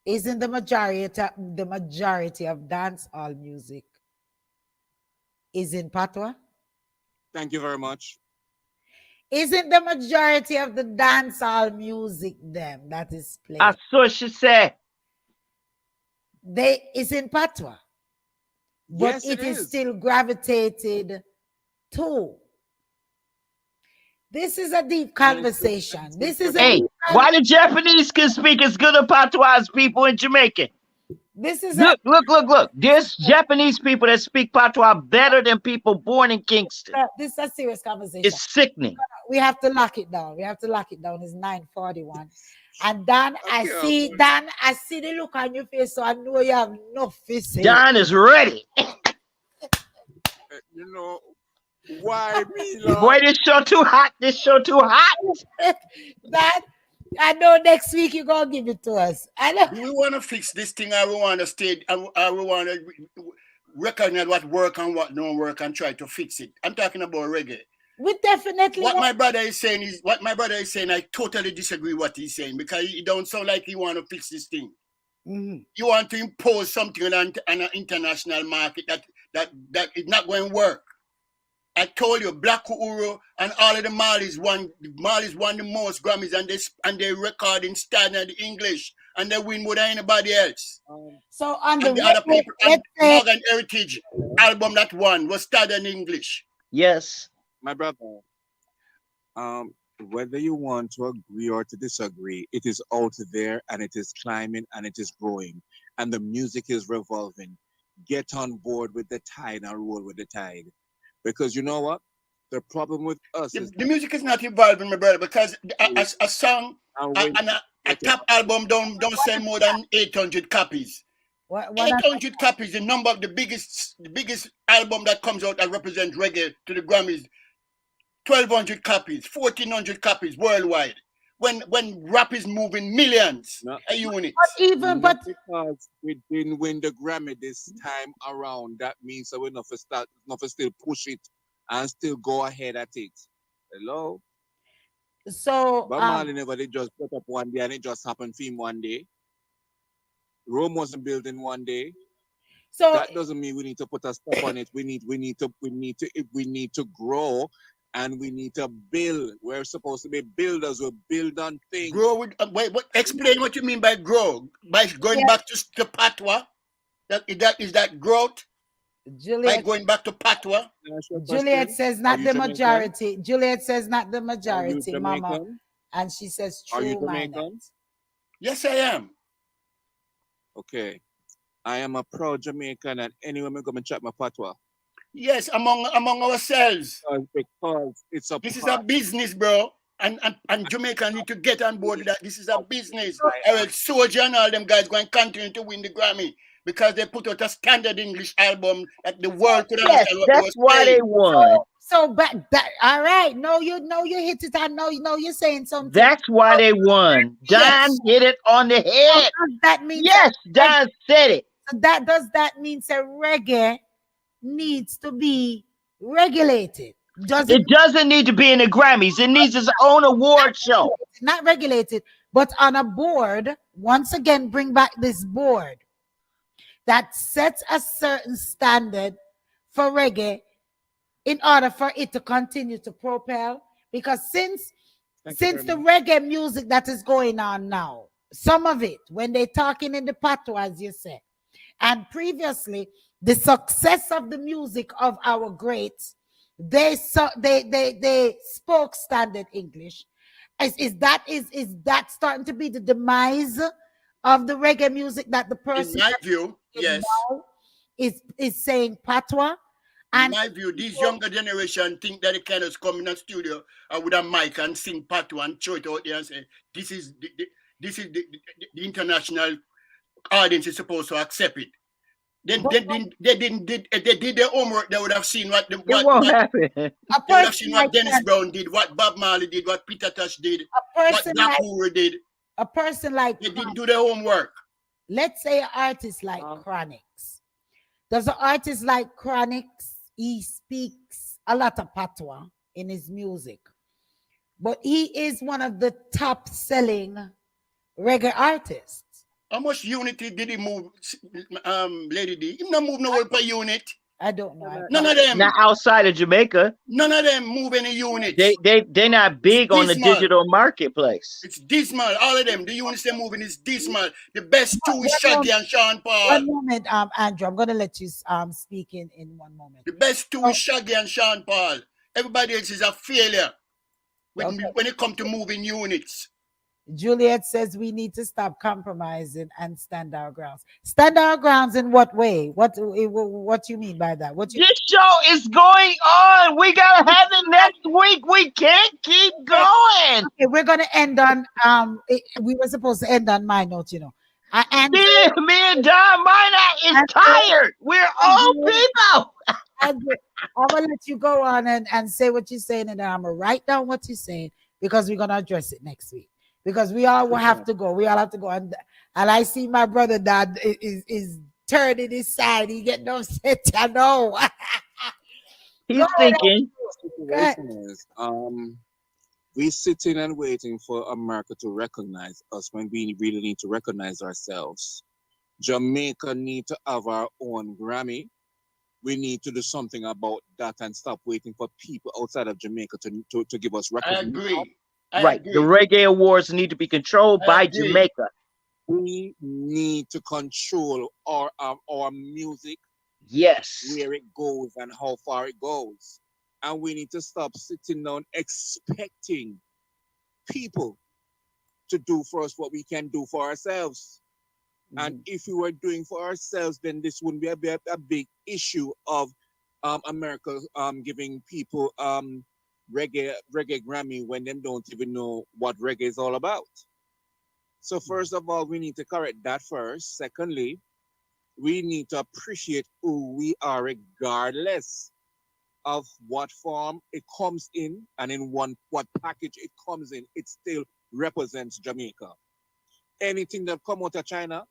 isn't the majority of dancehall music is in patois. Thank you very much. Isn't the majority of the dancehall music them that is played? I saw she said. Is in patois, but Yes, it is still gravitated to. This is a deep conversation. This is Hey, why the Japanese can speak as good a patois as people in Jamaica? This is look. There's Japanese people that speak patois better than people born in Kingston. This is a serious conversation. It's sickening. We have to lock it down. It's 9:41. And Dan, I see the look on your face, so I know you have enough to say. Dan is ready. You know, why me, Lord? Boy, this show too hot. Dan, I know next week you're gonna give it to us. Do we want to fix this thing, or we want to stay, or we want to recognize what work and what don't work and try to fix it? I'm talking about reggae. We definitely. What my brother is saying, I totally disagree with what he's saying, because it don't sound like he want to fix this thing. Mm-hmm. You want to impose something on an international market that is not going to work. I told you, Black Uhuru and all of the Malis won the most Grammys, and they record in standard English, and they win more than anybody else. So on the other people, Morgan Heritage album that won was standard English. Yes, my brother. Whether you want to agree or to disagree, it is out there and it is climbing and it is growing, and the music is revolving. Get on board with the tide and roll with the tide. Because you know what? The problem with us is the music is not evolving, my brother, because a song and a top album don't sell more than 800 copies. 800 copies, the number of the biggest album that comes out that represents reggae to the Grammys, 1,200 copies, 1,400 copies worldwide. When rap is moving millions a unit. But because we didn't win the Grammy this time around, that means that we're not for still push it and still go ahead at it. Hello? So But Marley never did just put up one day and it just happened for him one day. Rome wasn't built in one day. So that doesn't mean we need to put a stop on it. We need to grow. And we need to build. We're supposed to be builders. We build on things. Grow with explain what you mean by grow. By going back to patois. Is that growth? Juliet, by going back to patois. Juliet says not the majority. Juliet says not the majority, Mama. And she says true. Are you Jamaican? Yes, I am. Okay. I am a proud Jamaican, and anyway, I'm going to chat my patois. Yes, among ourselves. Because it's this is a business, bro. And Jamaica need to get on board with that. This is a business. Eric Soldier and all them guys going to continue to win the Grammy. because they put out a standard English album that the world could Yes, understand what they that's were why they saying. won. So back that all right. No, you hit it. I know you're saying something. That's why they won. Yes. Don hit it on the So head. does that mean Yes, Don said it. so that mean that reggae needs to be regulated? Does it It doesn't need to be in the Grammys. It needs its own award show. not regulated, but on a board? Once again, bring back this board that sets a certain standard for reggae in order for it to continue to propel. Because since the reggae music that is going on now, some of it, when they're talking in the patois, as you said, and previously, the success of the music of our greats, they spoke standard English. Is that starting to be the demise of the reggae music, that the In person my view, yes. now is saying patois? In And my view, this younger generation think that they can just come in a studio with a mic and sing patois and throw it out there and say, this is the international audience is supposed to accept it. Then they did their homework. They would have seen what It won't happen. a they would have person seen what like Dennis that, Brown did, what Bob Marley did, what Peter Tosh did, a what person Black like Uhuru did. a person like They didn't do their homework. let's say an artist like Chronix. Does an artist like Chronix, he speaks a lot of patois in his music, but he is one of the top selling reggae artists. How much unity did he move, Lady D? He not move no whole per unit. I don't know. None of them. Not outside of Jamaica. None of them move any units. They're not big on the dismal. digital marketplace. It's dismal. All of them. The units they're moving is dismal. The best two is Shaggy and Sean Paul. One moment, Andrew, I'm gonna let you speak in 1 moment. The best two is Shaggy and Sean Paul. Everybody else is a failure when it comes to moving units. Juliet says we need to stop compromising and stand our grounds. Stand our grounds in what way? What you mean by that? This show is going on. We gotta have it next week. We can't keep going. Okay, we're gonna end on we were supposed to end on my note, you know. And me and Don Minot is tired. We're old people. I'm gonna let you go on and say what you're saying, and then I'm gonna write down what you're saying, because we're gonna address it next week. Because we all will have to go. We all have to go. And I see my brother that is turning his side. He getting upset. I know. He's thinking. We sitting and waiting for America to recognize us when we really need to recognize ourselves. Jamaica need to have our own Grammy. We need to do something about that and stop waiting for people outside of Jamaica to give us recognition. I agree. Right. The Reggae Awards need to be controlled by Jamaica. We need to control our music. Yes. Where it goes and how far it goes. And we need to stop sitting down expecting people to do for us what we can do for ourselves. And if we were doing for ourselves, then this wouldn't be a big issue of America giving people reggae Grammy when them don't even know what reggae is all about. So first of all, we need to correct that first. Secondly, we need to appreciate who we are regardless of what form it comes in and in what package it comes in. It still represents Jamaica. Anything that come out of China,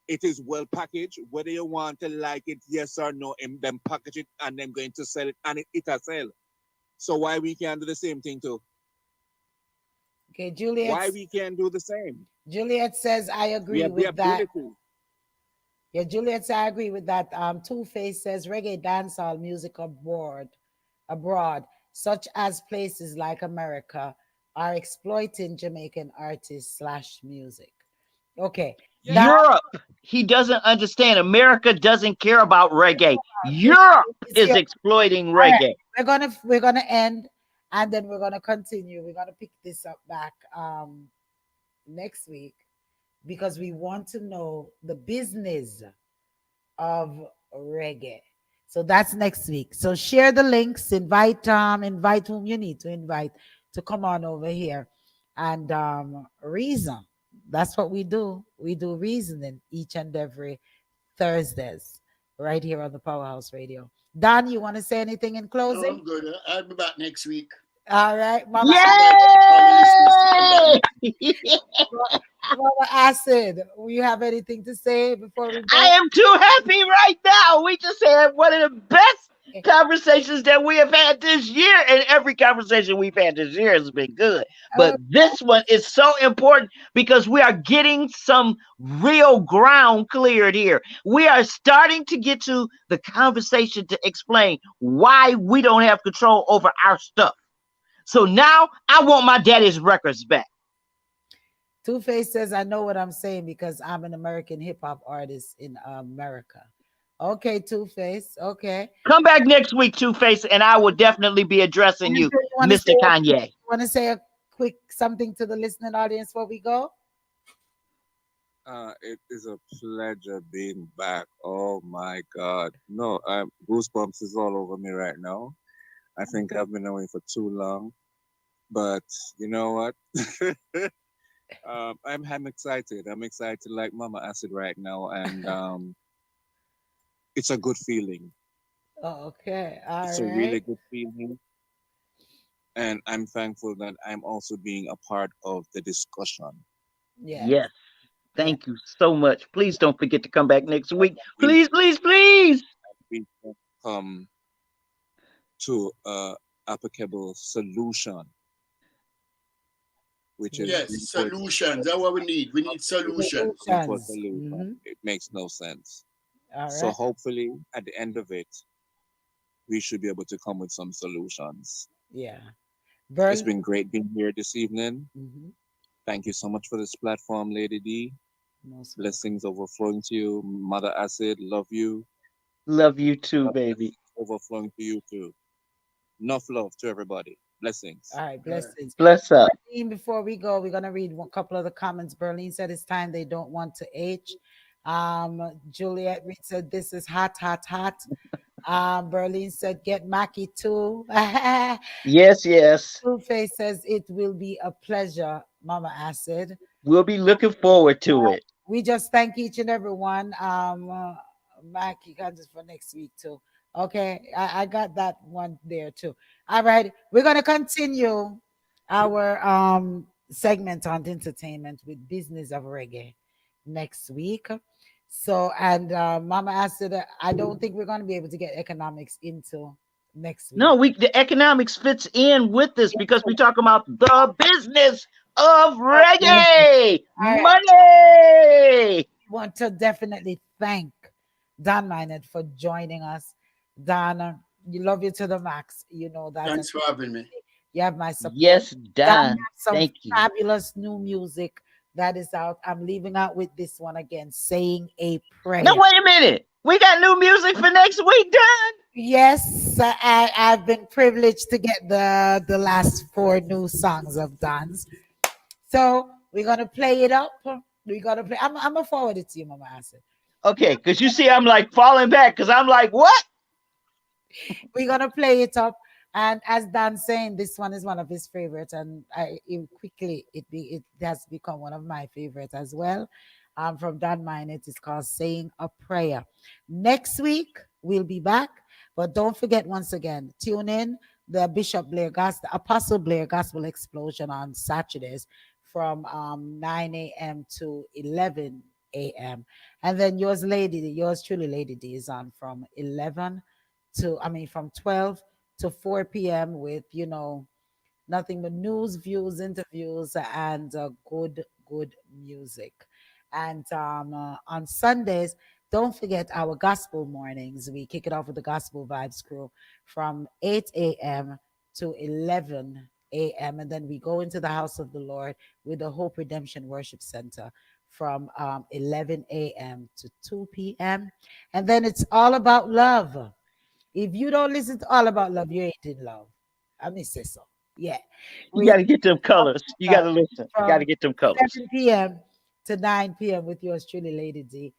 it is well packaged. Whether you want to like it, yes or no, and them package it and them going to sell it, and it'll sell. So why we can't do the same thing too? Okay, Juliet. Why we can't do the same? Juliet says I agree with that. Ability. Yeah, Juliet says I agree with that. Two-Face says reggae dancehall music abroad, such as places like America, are exploiting Jamaican artists / music. Okay. Europe. He doesn't understand. America doesn't care about reggae. Europe is exploiting reggae. Right. We're gonna end, and then we're gonna continue. We're gonna pick this up back next week, because we want to know the business of reggae. So that's next week. So share the links, invite whom you need to invite to come on over here and reason. That's what we do. We do reasoning each and every Thursdays, right here on the Powerhouse Radio. Don, you want to say anything in No, closing? I'm good. I'll be back next week. All right, Mama, Invite all the listeners to come back Yay! next week. Mama Acid, you have anything to say before we I go? am too happy right now. We just had one of the best conversations that we have had this year, and every conversation we've had this year has been good. Oh, But this one is so important because we are getting some real ground cleared here. We are starting to get to the conversation to explain why we don't have control over our stuff. So now I want my daddy's records back. Two Face says, I know what I'm saying because I'm an American hip hop artist in America. Okay, Two Face. Okay. Come back next week, Two Face, and I will definitely be addressing you, You Mr. Kanye. want to say a quick something to the listening audience before we go? It is a pleasure being back. Oh my God. No, goosebumps is all over me right now. I think I've been away for too long. But you know what? I'm excited. I'm excited like Mama Acid right now, and it's a good feeling. Oh, okay. All It's a right. really good feeling, and I'm thankful that I'm also being a part of the discussion. Yes. Yes. Yeah. Thank you so much. Please don't forget to come back next week. We Please, please, please. we can come to a applicable solution, which is Yes, solutions. That's what we need. We need solutions. looking for Solutions. solution. It makes no sense. All So right. hopefully, at the end of it, we should be able to come with some solutions. Yeah. It's Berlin. been great being here this evening. Mhm. Thank you so much for this platform, Lady D. Most welcome. Blessings overflowing to you, Mother Acid. Love you. Love you too, God baby. bless overflowing to you too. Enough love to everybody. Blessings. All right. Blessings. Bless up. Berlin, before we go, we're gonna read a couple of the comments. Berlin said it's time they don't want to age. Juliet Reed said this is hot, hot, hot. Berlin said get Mackie too. Yes, yes. Two Face says it will be a pleasure, Mama Acid. We'll be looking forward to it. We just thank each and every one. Mac, you got this for next week too. Okay, I got that one there too. All right, we're gonna continue our segment on entertainment with business of reggae next week. So and Mama asked it, I don't think we're gonna be able to get economics into next week. No, the economics fits in with this because we talk about the business of reggae. All right. Money. Want to definitely thank Don Minot for joining us. Don, you love you to the max. You know that. Thanks for having me. You have my support. Yes, Don Don. has some Thank you. fabulous new music that is out. I'm leaving out with this one again, saying a prayer. Now, wait a minute. We got new music for next week, Don. Yes, I've been privileged to get the last 4 new songs of Don's. So we're gonna play it up. We're gonna play. I'm gonna forward it to you, Mama Acid. Okay, because you see, I'm like falling back because I'm like, what? We're gonna play it up. And as Dan's saying, this one is one of his favorites, and it has become one of my favorites as well. From Dan Mine, it is called "Saying a Prayer." Next week we'll be back, but don't forget once again, tune in the the Apostle Blair Gospel Explosion on Saturdays from 9 a.m. to 11 a.m. And then yours truly, Lady D, is on from 11 from 12 to 4 p.m. with, nothing but news, views, interviews, and good music. And on Sundays, don't forget our gospel mornings. We kick it off with the Gospel Vibes crew from 8 a.m. to 11 a.m. And then we go into the house of the Lord with the Hope Redemption Worship Center from 11 a.m. to 2 p.m. And then it's all about love. If you don't listen to All About Love, you ain't in love. I mean, say so. Yeah. You got to get them colors. You got to listen. You got From to get them colors. 7 p.m. to 9 p.m. with yours truly, Lady D,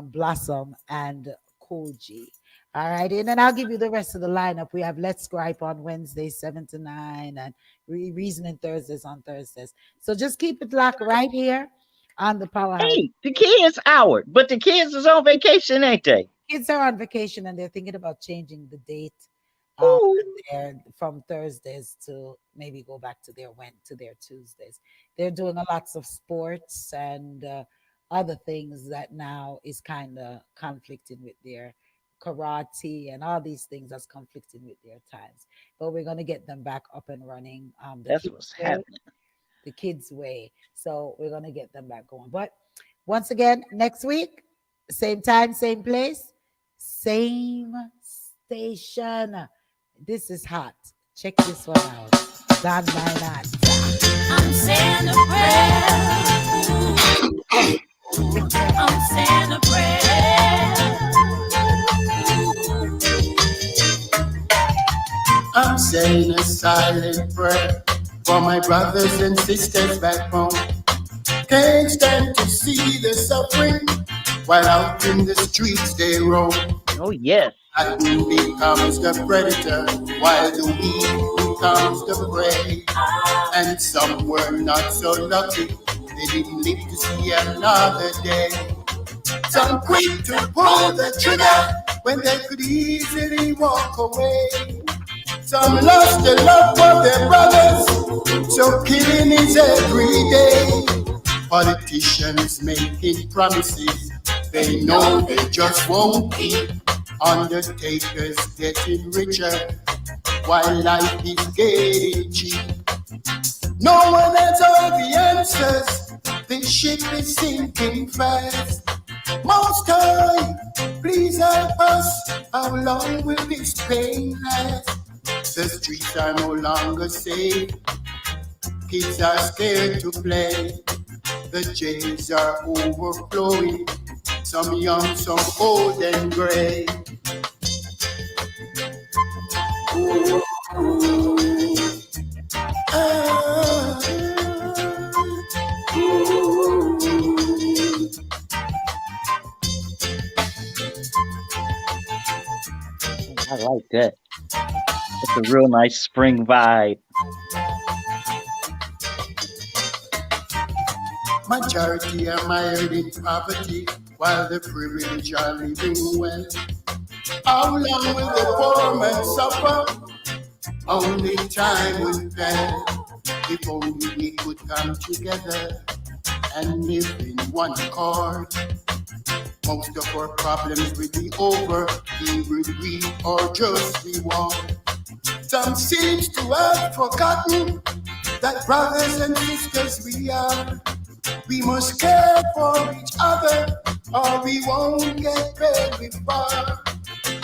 Blossom, and Cool G. All right. And then I'll give you the rest of the lineup. We have Let's Gripe on Wednesdays, 7 to 9, and Reasoning Thursdays on Thursdays. So just keep it locked right here on the Powerhouse. Hey, the kids out, but the kids is on vacation, ain't they? Kids are on vacation and they're thinking about changing the date Ooh, from Thursdays to maybe go back to their Tuesdays. They're doing a lots of sports and other things that now is kind of conflicting with their karate and all these things that's conflicting with their times. But we're gonna get them back up and running. The that's kids what's way, happening. the kids way. So we're gonna get them back going. But once again, next week, same time, same place, same station. This is hot. Check this one out. Don Minot. I'm saying a prayer. I'm saying a prayer. I'm saying a silent prayer for my brothers and sisters back home. Can't stand to see the suffering while out in the streets they roam. Oh yes. Latin becomes the predator while the weak becomes the prey. And some were not so lucky, they didn't live to see another day. Some quick to pull the trigger when they could easily walk away. Some lost the love of their brothers, so killing is every day. Politicians making promises they know they just won't keep. Undertakers getting richer while life is getting cheap. No one has all the answers. This ship is sinking fast. Most High, please help us. How long will this pain last? The streets are no longer safe. Kids are scared to play. The jails are overflowing. Some young, some old and gray. Ooh, ooh, ah, ooh. I like that. It's a real nice spring vibe. Majority are mired in poverty, while the privileged are living well. How long will the poor man suffer? Only time will tell. If only we could come together and live in one accord, most of our problems will be over, be we or just we want. Some seems to have forgotten that brothers and sisters we are. We must care for each other, or we won't get very far.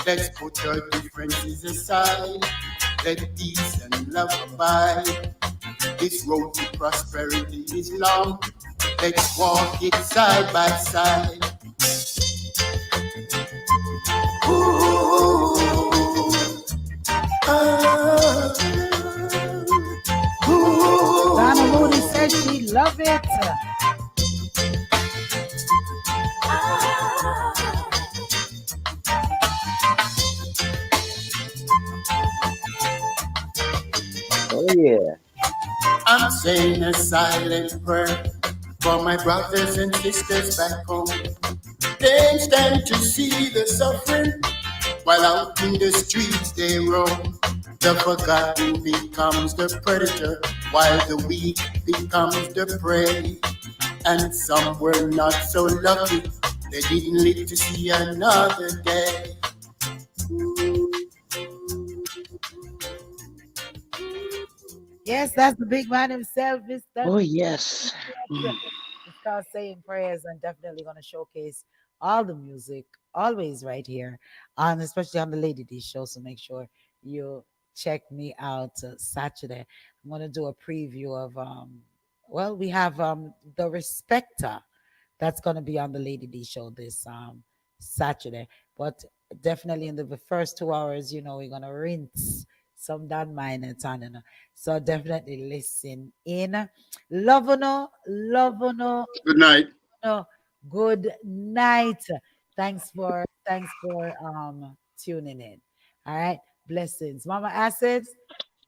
Let's put our differences aside. Let peace and love abide. This road to prosperity is long. Let's walk it side by side. Ooh, ah, Donna ooh. Moody says she love it. Oh yeah. I'm saying a silent prayer for my brothers and sisters back home. Can't stand to see the suffering while out in the streets they roam. The forgotten becomes the predator while the weak becomes the prey. And some were not so lucky, they didn't live to see another day. Yes, that's the big man himself, Mr. Oh yes. It's called Saying Prayers and definitely going to showcase all the music always right here on, especially on the Lady D show. So make sure you check me out Saturday. I'm going to do a preview of, well, we have The Respecter that's going to be on the Lady D show this Saturday. But definitely in the first 2 hours, we're going to rinse some Don Minot on. So definitely listen in. Love, Good night. no, good night. Thanks for tuning in. All right. Blessings. Mama Acid.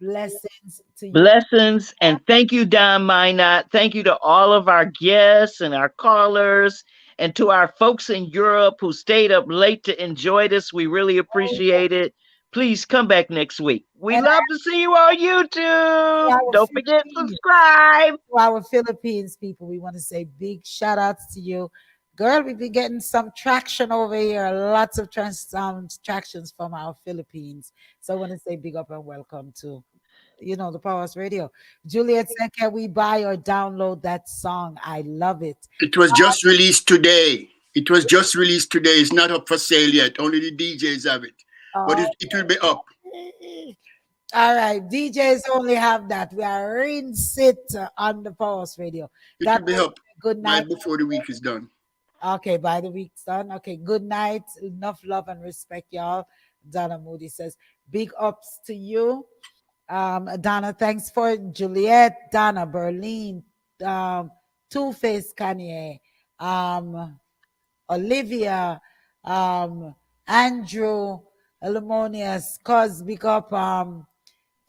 Blessings to you. Blessings and thank you, Don Minot. Thank you to all of our guests and our callers and to our folks in Europe who stayed up late to enjoy this. We really appreciate it. Please come back next week. We And love to see you on to YouTube. our Don't forget Philippines, subscribe. to our Philippines people, we want to say big shout outs to you. Girl, we've been getting some traction over here, lots of tractions from our Philippines. So I want to say big up and welcome to the Powers Radio. Juliet said, can we buy or download that song? I love it. It was just released today. It was just released today. It's not up for sale yet. Only the DJs have it. But it will be up. All right, DJs only have that. We are rinse it on the Powers Radio. It That will be was up good night. right before the week is done. Okay, by the week's done. Okay, good night. Enough love and respect, y'all. Donna Moody says, big ups to you. Donna, thanks for Juliet, Donna, Berlin, Two-Face Kanye, Olivia, Andrew, Lemonius, cause big up for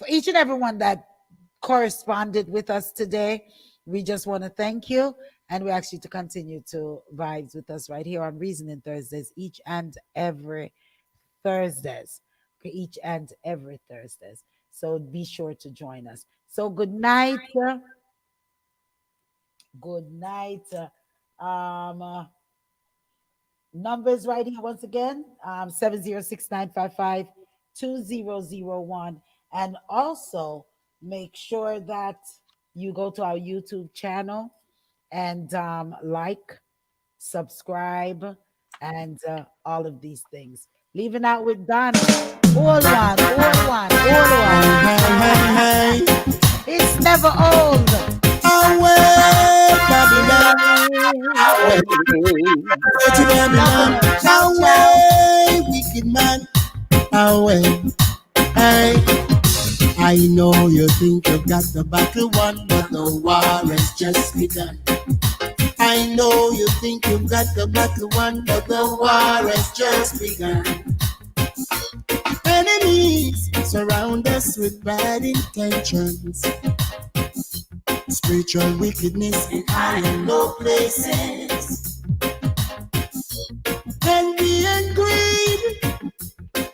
each and everyone that corresponded with us today. We just want to thank you, and we ask you to continue to vibes with us right here on Reasoning Thursdays, each and every Thursdays. Okay, each and every Thursdays. So be sure to join us. So good night. Good night. Numbers right here once again, 706-955-2001. And also make sure that you go to our YouTube channel and like, subscribe, and all of these things. Leaving out with Donnie. All one. Hey. It's never old. Away, Babylon. Away, wicked man. Away. Hey. I know you think you've got the battle won, but the war has just begun. I know you think you've got the battle won, but the war has just begun. Enemies surround us with bad intentions, spiritual wickedness in high and low places, envy and greed,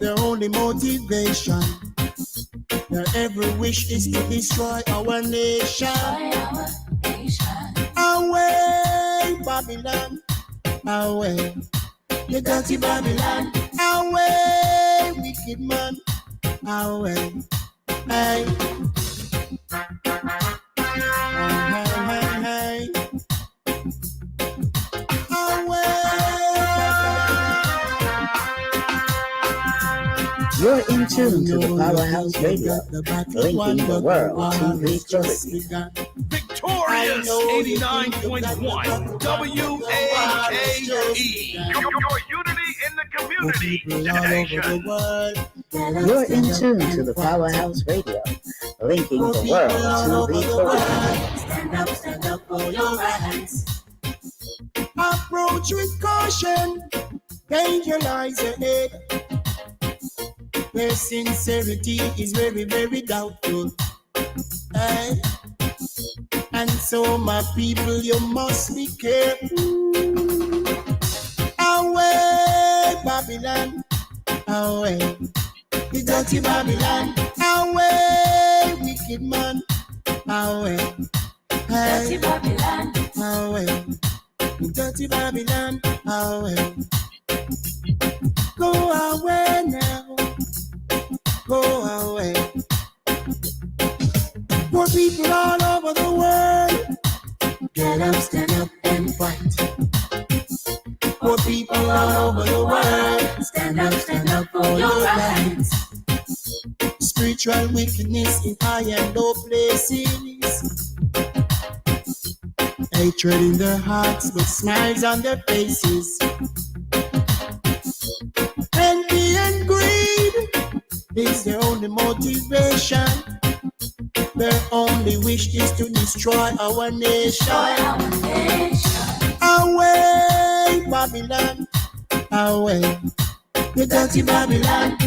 their only motivation. Their every wish is to destroy our nation. Away, Babylon. Away, you dirty Babylon. Away, wicked man. Away, hey. Hey. You're in tune to the Powerhouse Radio, linking the world to victory. Victorious 89.1 WAKE. Your unity in the community. You're in tune to the Powerhouse Radio, linking the world to victory. Stand up for your rights. Approach with caution, danger lies ahead. Where sincerity is very, very doubtful. Hey. And so, my people, you must be careful. Away, Babylon. Away, the dirty Babylon. Away, wicked man. Away, hey. Dirty Babylon. Away, the dirty Babylon. Away. Go away now. Go away. Poor people all over the world, get up, stand up and fight. Poor people all over the world, stand up for your rights. Spiritual wickedness in high and low places, hatred in their hearts but smiles on their faces. Envy and greed is their only motivation. Their only wish is to destroy our nation. Away, Babylon. Away, the dirty Babylon.